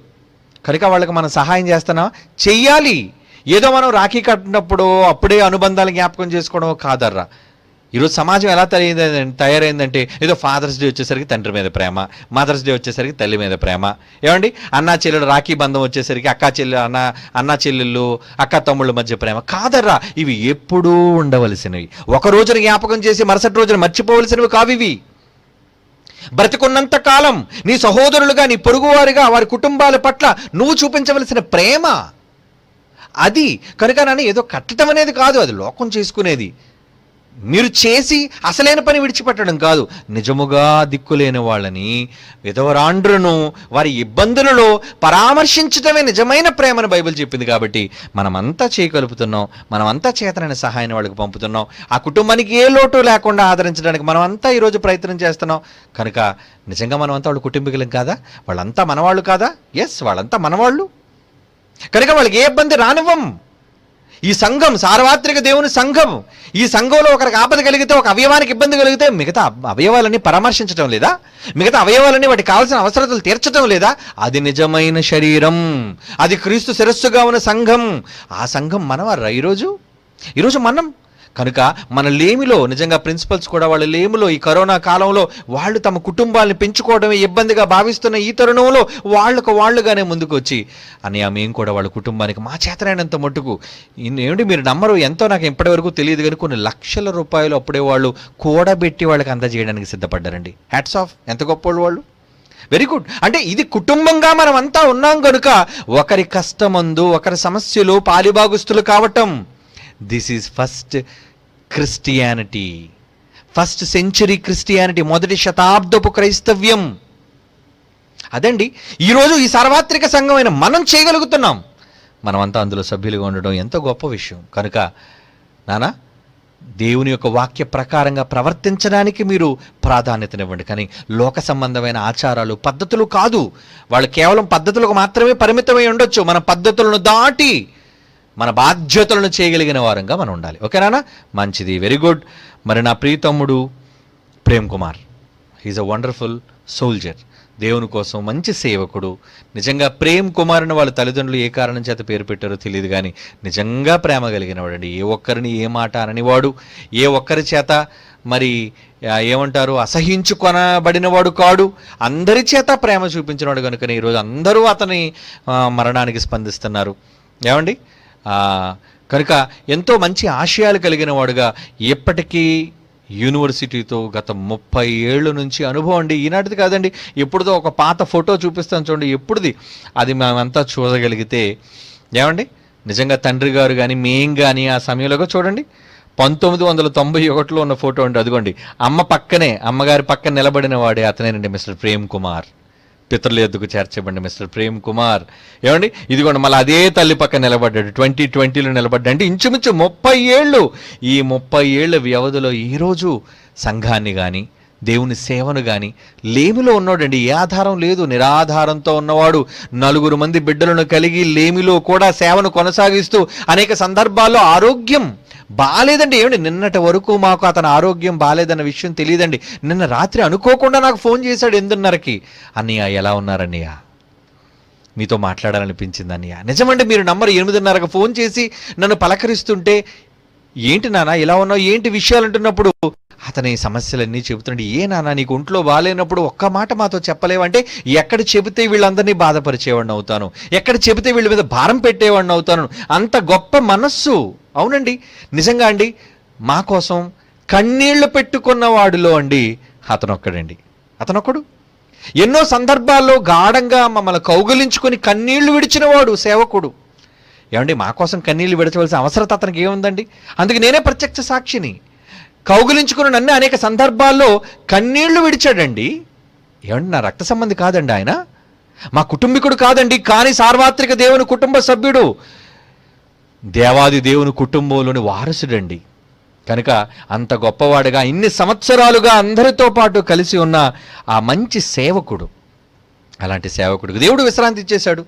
కనుక వాళ్ళకి మనం సహాయం చేస్తున్నాం, చెయ్యాలి. ఏదో మనం రాఖీ కట్టినప్పుడు అప్పుడే అనుబంధాలు జ్ఞాపకం చేసుకోవడం కాదర్రా. ఈరోజు సమాజం ఎలా తయారైందంటే ఏదో ఫాదర్స్ డే వచ్చేసరికి తండ్రి మీద ప్రేమ, మదర్స్ డే వచ్చేసరికి తల్లి మీద ప్రేమ, ఏమండి అన్నా చెల్లెలు రాఖీ బంధం వచ్చేసరికి అన్నా చెల్లెళ్ళు అక్క తమ్ముళ్ళ మధ్య ప్రేమ కాదర్రా. ఇవి ఎప్పుడూ ఉండవలసినవి, ఒక రోజున జ్ఞాపకం చేసి మరుసటి రోజున మర్చిపోవలసినవి కావు ఇవి. బ్రతికున్నంత కాలం నీ సహోదరులుగా, నీ పొరుగువారిగా, వారి కుటుంబాల పట్ల నువ్వు చూపించవలసిన ప్రేమ అది. కనుక నన్ను ఏదో కట్టడం అనేది కాదు, అది లోకం చేసుకునేది. మీరు చేసి అసలైన పని విడిచిపెట్టడం కాదు, నిజముగా దిక్కులేని వాళ్ళని, విధవరాండ్రును వారి ఇబ్బందులలో పరామర్శించటమే నిజమైన ప్రేమను బైబిల్ చెప్పింది. కాబట్టి మనమంతా చేయగలుగుతున్నాం, మనమంతా చేతనైన సహాయాన్ని వాళ్ళకి పంపుతున్నాం, ఆ కుటుంబానికి ఏ లోటు లేకుండా ఆదరించడానికి మనమంతా ఈరోజు ప్రయత్నం చేస్తున్నాం. కనుక నిజంగా మనమంతా వాళ్ళ కుటుంబీకులం కాదా? వాళ్ళంతా మనవాళ్ళు కాదా? ఎస్, వాళ్ళంతా మనవాళ్ళు. కనుక వాళ్ళకి ఏ ఇబ్బంది రానివ్వం. ఈ సంఘం సార్వత్రిక దేవుని సంఘం, ఈ సంఘంలో ఒకరికి ఆపద కలిగితే, ఒక అవయవానికి ఇబ్బంది కలిగితే మిగతా అవయవాలని పరామర్శించడం లేదా? మిగతా అవయవాలని వాటికి కావాల్సిన అవసరతలు తీర్చడం లేదా? అది నిజమైన శరీరం, అది క్రీస్తు శిరస్సుగా ఉన్న సంఘం. ఆ సంఘం మనవారా ఈరోజు మనం. కనుక మన లేమిలో నిజంగా ప్రిన్సిపల్స్ కూడా వాళ్ళ లేమిలో ఈ కరోనా కాలంలో వాళ్ళు తమ కుటుంబాలను పెంచుకోవడమే ఇబ్బందిగా భావిస్తున్న ఈ తరుణంలో వాళ్ళుగానే ముందుకు వచ్చి అన్నయ్య మేము కూడా వాళ్ళ కుటుంబానికి మా చేతనైనంత మట్టుకు ఏమిటి మీరు నమ్మరు, ఎంతో నాకు ఇప్పటివరకు తెలియదు కానీ కొన్ని లక్షల రూపాయలు అప్పుడే వాళ్ళు కూడబెట్టి వాళ్ళకి అందజేయడానికి సిద్ధపడ్డారండి. హ్యాట్స్ ఆఫ్, ఎంత గొప్ప వాళ్ళు. Very good. అంటే ఇది కుటుంబంగా మనం అంతా ఉన్నాం కనుక ఒకరి కష్టమందు ఒకరి సమస్యలు పాలిభాగస్తులు కావటం, this is first Christianity, first century Christianity, మొదటి శతాబ్దపు క్రైస్తవ్యం. అదండి ఈరోజు ఈ సార్వత్రిక సంఘమైన మనం చేయగలుగుతున్నాం. మనమంతా అందులో సభ్యులుగా ఉండడం ఎంతో గొప్ప విషయం. కనుక నానా దేవుని యొక్క వాక్య ప్రకారంగా ప్రవర్తించడానికి మీరు ప్రాధాన్యతనివ్వండి. కానీ లోక సంబంధమైన ఆచారాలు పద్ధతులు కాదు. వాళ్ళు కేవలం పద్ధతులకు మాత్రమే పరిమితమై ఉండొచ్చు. మన పద్ధతులను దాటి మన బాధ్యతలను చేయగలిగిన వారంగా మనం ఉండాలి. ఓకేనా? మంచిది, వెరీ గుడ్. మరి నా ప్రియతమ్ముడు Prem Kumar, he is a wonderful soldier, దేవుని కోసం మంచి సేవకుడు. నిజంగా ప్రేమ్ కుమార్ అని వాళ్ళ తల్లిదండ్రులు ఏ కారణం చేత పేరు పెట్టారో తెలియదు కానీ నిజంగా ప్రేమ కలిగిన వాడండి. ఏ ఒక్కరిని ఏ మాట అననివాడు, ఏ ఒక్కరి చేత మరి ఏమంటారు అసహించుకొనబడినవాడు కాడు, అందరి చేత ప్రేమ చూపించినవాడు. కనుకనే ఈరోజు అందరూ అతని మరణానికి స్పందిస్తున్నారు. ఏమండి, కనుక ఎంతో మంచి ఆశయాలు కలిగిన వాడుగా ఎప్పటికీ యూనివర్సిటీతో గత 30 ఏళ్ళ నుంచి అనుభవం అండి. ఈనాటిది కాదండి, ఎప్పుడుదో ఒక పాత ఫోటో చూపిస్తాను చూడండి, ఎప్పుడుది అది మేమంతా చూడగలిగితే. ఏమండి, నిజంగా తండ్రి గారు కానీ మేం కానీ ఆ సమయంలో చూడండి 1991లో ఉన్న ఫోటో అండి. అదిగోండి అమ్మ పక్కనే, అమ్మగారి పక్కన నిలబడిన వాడే అతనేనండి మిస్టర్ ప్రేమ్ కుమార్. పితరుల ఎద్దుకు చేర్చబడి మిస్టర్ ప్రేమ్ కుమార్. ఏమండి, ఇదిగోండి మళ్ళీ అదే తల్లి పక్కన నిలబడ్డాడు, 2020లో నిలబడ్డా. అంటే ఇంచుమించు 30 ఏళ్ళు. ఈ 30 ఏళ్ళ వ్యవధిలో ఈరోజు సంఘాన్ని కానీ దేవుని సేవను కానీ లేమిలో ఉన్నాడండి. ఏ ఆధారం లేదు, నిరాధారంతో ఉన్నవాడు. 4 మంది బిడ్డలను కలిగి లేమిలో కూడా సేవను కొనసాగిస్తూ అనేక సందర్భాల్లో ఆరోగ్యం బాలేదండి. ఏమండి, నిన్నటి వరకు మాకు అతని ఆరోగ్యం బాలేదన్న విషయం తెలియదండి. నిన్న రాత్రి అనుకోకుండా నాకు ఫోన్ చేశాడు 8:30కి. అన్నయ్య ఎలా ఉన్నారన్నయ్య, మీతో మాట్లాడాలనిపించింది అన్నయ్య. నిజమండి, మీరు నంబర్ 8:30కి ఫోన్ చేసి నన్ను పలకరిస్తుంటే ఏంటి నాన్న ఇలా ఉన్నావు, ఏంటి విషయాలు అంటున్నప్పుడు అతని సమస్యలన్నీ చెబుతున్నాడు. ఏ నాన్న నీకు ఒంట్లో బాగాలేనప్పుడు ఒక్క మాట మాతో చెప్పలేవంటే ఎక్కడ చెబితే వీళ్ళందరినీ బాధపరిచేవాడిని అవుతాను, ఎక్కడ చెబితే వీళ్ళ మీద భారం పెట్టేవాడిని అవుతాను. అంత గొప్ప మనస్సు. అవునండి, నిజంగా అండి, మా కోసం కన్నీళ్లు పెట్టుకున్న వాడిలో అండి అతనొక్కడండి. అతనొక్కడు ఎన్నో సందర్భాల్లో గాఢంగా మమ్మల్ని కౌగిలించుకొని కన్నీళ్లు విడిచిన వాడు సేవకుడు. ఏమండి, మా కోసం కన్నీళ్లు విడచవలసిన అవసరత అతనికి ఏముందండి? అందుకే నేనే ప్రత్యక్ష సాక్షిని. కౌగిలించుకుని నన్ను అనేక సందర్భాల్లో కన్నీళ్లు విడిచాడండి. ఏమండి, నా రక్త సంబంధి కాదండి ఆయన, మా కుటుంబీకుడు కాదండి, కానీ సార్వత్రిక దేవుని కుటుంబ సభ్యుడు, దేవాది దేవుని కుటుంబంలోని వారసుడండి. కనుక అంత గొప్పవాడుగా ఇన్ని సంవత్సరాలుగా అందరితో పాటు కలిసి ఉన్న ఆ మంచి సేవకుడు, అలాంటి సేవకుడికి దేవుడు విశ్రాంతి ఇచ్చేశాడు.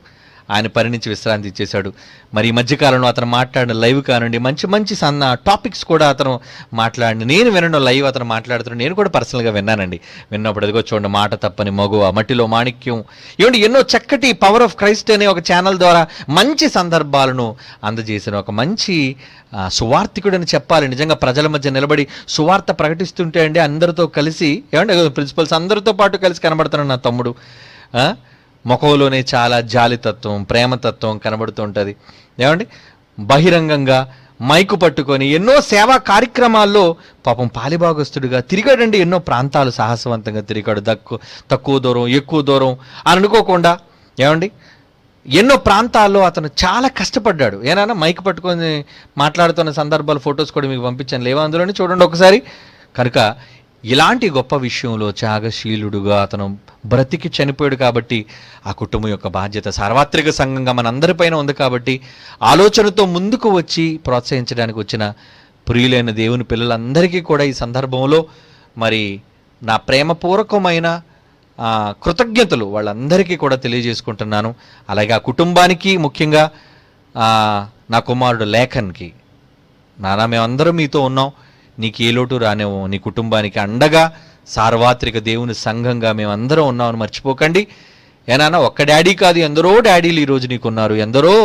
ఆయన పని నుంచి విశ్రాంతి ఇచ్చేశాడు. మరి ఈ మధ్యకాలంలో అతను మాట్లాడిన లైవ్ కానండి, మంచి మంచి టాపిక్స్ కూడా అతను మాట్లాడి నేను వినడం, లైవ్ అతను మాట్లాడుతున్నాడు, నేను కూడా పర్సనల్గా విన్నానండి. విన్నప్పుడు అదిగో చూడండి, మాట తప్పని మగువ, మట్టిలో మాణిక్యం, ఏమండి ఎన్నో చక్కటి పవర్ ఆఫ్ క్రైస్ట్ అనే ఒక ఛానల్ ద్వారా మంచి సందర్భాలను అందజేసిన ఒక మంచి సువార్థికుడని చెప్పాలి. నిజంగా ప్రజల మధ్య నిలబడి సువార్త ప్రకటిస్తుంటే అండి అందరితో కలిసి, ఏమంటే ప్రిన్సిపల్స్ అందరితో పాటు కలిసి కనబడుతున్నాడు నా తమ్ముడు. ముఖంలోనే చాలా జాలితత్వం, ప్రేమతత్వం కనబడుతూ ఉంటుంది. ఏమండి, బహిరంగంగా మైకు పట్టుకొని ఎన్నో సేవా కార్యక్రమాల్లో పాపం పాలిభాగస్తుడిగా తిరిగాడండి. ఎన్నో ప్రాంతాలు సాహసవంతంగా తిరిగాడు. తక్కువ దూరం ఎక్కువ దూరం అని అనుకోకుండా. ఏమండి, ఎన్నో ప్రాంతాల్లో అతను చాలా కష్టపడ్డాడు. ఏనా మైక్ పట్టుకొని మాట్లాడుతున్న సందర్భాలు ఫొటోస్ కూడా మీకు పంపించాను, లేవా అందులోని చూడండి ఒకసారి. కనుక ఇలాంటి గొప్ప విషయంలో త్యాగశీలుడుగా అతను బ్రతికి చనిపోయాడు. కాబట్టి ఆ కుటుంబం యొక్క బాధ్యత సార్వత్రిక సంఘంగా మనందరిపైన ఉంది. కాబట్టి ఆలోచనతో ముందుకు వచ్చి ప్రోత్సహించడానికి వచ్చిన ప్రియులైన దేవుని పిల్లలందరికీ కూడా ఈ సందర్భంలో మరి నా ప్రేమపూర్వకమైన కృతజ్ఞతలు వాళ్ళందరికీ కూడా తెలియజేసుకుంటున్నాను. అలాగే ఆ కుటుంబానికి, ముఖ్యంగా నా కుమారుడు లేఖన్కి, నానా మేమందరం మీతో ఉన్నాం, నీకు ఏ లోటు రానేమో, నీ కుటుంబానికి అండగా సార్వత్రిక దేవుని సంఘంగా మేమందరం ఉన్నామని మర్చిపోకండి. ఏనానా ఒక్క డాడీ కాదు, ఎందరో డాడీలు ఈరోజు నీకున్నారు, ఎందరో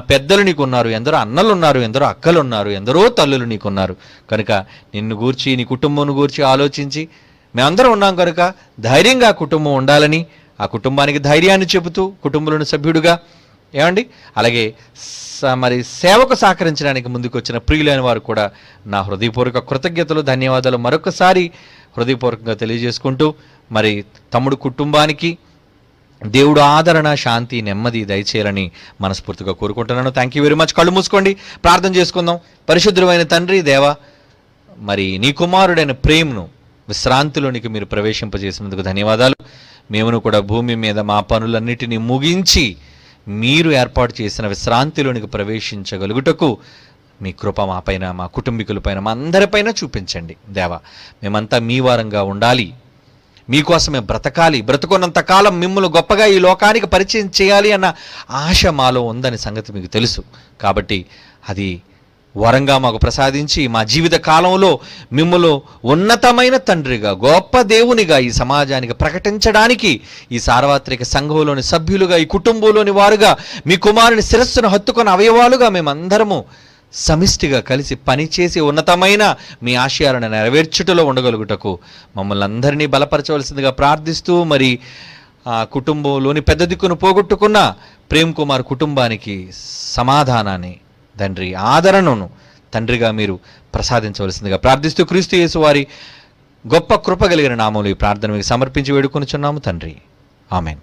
పెద్దలు నీకున్నారు, ఎందరో అన్నలు ఉన్నారు, ఎందరో అక్కలు ఉన్నారు, ఎందరో తల్లులు నీకున్నారు. కనుక నిన్ను గూర్చి నీ కుటుంబం గూర్చి ఆలోచించి మేమందరం ఉన్నాం కనుక ధైర్యంగా కుటుంబం ఉండాలని, ఆ కుటుంబానికి ధైర్యాన్ని చెబుతూ కుటుంబంలోని సభ్యుడుగా ఏమండి, అలాగే మరి సేవకు సహకరించడానికి ముందుకు వచ్చిన ప్రియులైన వారు కూడా నా హృదయపూర్వక కృతజ్ఞతలు, ధన్యవాదాలు మరొకసారి హృదయపూర్వకంగా తెలియజేసుకుంటూ, మరి తమ్ముడు కుటుంబానికి దేవుడు ఆదరణ, శాంతి, నెమ్మది దయచేయాలని మనస్ఫూర్తిగా కోరుకుంటున్నాను. Thank you very much. కళ్ళు మూసుకోండి, ప్రార్థన చేసుకుందాం. పరిశుద్ధమైన తండ్రి దేవా, మరి నీ కుమారుడైన ప్రేమను విశ్రాంతిలోనికి మీరు ప్రవేశింపజేసినందుకు ధన్యవాదాలు. మేమును కూడా భూమి మీద మా పనులన్నిటినీ ముగించి మీరు ఏర్పాటు చేసిన విశ్రాంతిలోనికి ప్రవేశించగలుగుటకు మీ కృప మా పైన, మా కుటుంబీకులపైన, మా అందరిపైన చూపించండి దేవా. మేమంతా మీ వారంగా ఉండాలి, మీకోసమే బ్రతకాలి, బ్రతుకున్నంత కాలం మిమ్మల్ని గొప్పగా ఈ లోకానికి పరిచయం చేయాలి అన్న ఆశ మాలో ఉందని సంగతి మీకు తెలుసు. కాబట్టి అది వరంగా మాకు ప్రసాదించి మా జీవిత కాలంలో మిమ్మల్ని ఉన్నతమైన తండ్రిగా, గొప్ప దేవునిగా ఈ సమాజానికి ప్రకటించడానికి, ఈ సార్వత్రిక సంఘంలోని సభ్యులుగా, ఈ కుటుంబంలోని వారుగా, మీ కుమారుని శిరస్సును హత్తుకున్న అవయవాలుగా మేమందరము సమిష్టిగా కలిసి పనిచేసి ఉన్నతమైన మీ ఆశయాలను నెరవేర్చుటలో ఉండగలుగుటకు మమ్మల్ని అందరినీ బలపరచవలసిందిగా ప్రార్థిస్తూ, మరి ఆ కుటుంబంలోని పెద్ద దిక్కును పోగొట్టుకున్న ప్రేమ్ కుమార్ కుటుంబానికి సమాధానాన్ని, తండ్రి ఆదరణను తండ్రిగా మీరు ప్రసాదించవలసిందిగా ప్రార్థిస్తూ, క్రీస్తు యేసు వారి గొప్ప కృప కలిగిన నామములో ఈ ప్రార్థన మీకు సమర్పించి వేడుకొనుచున్నాము తండ్రి. ఆమెన్.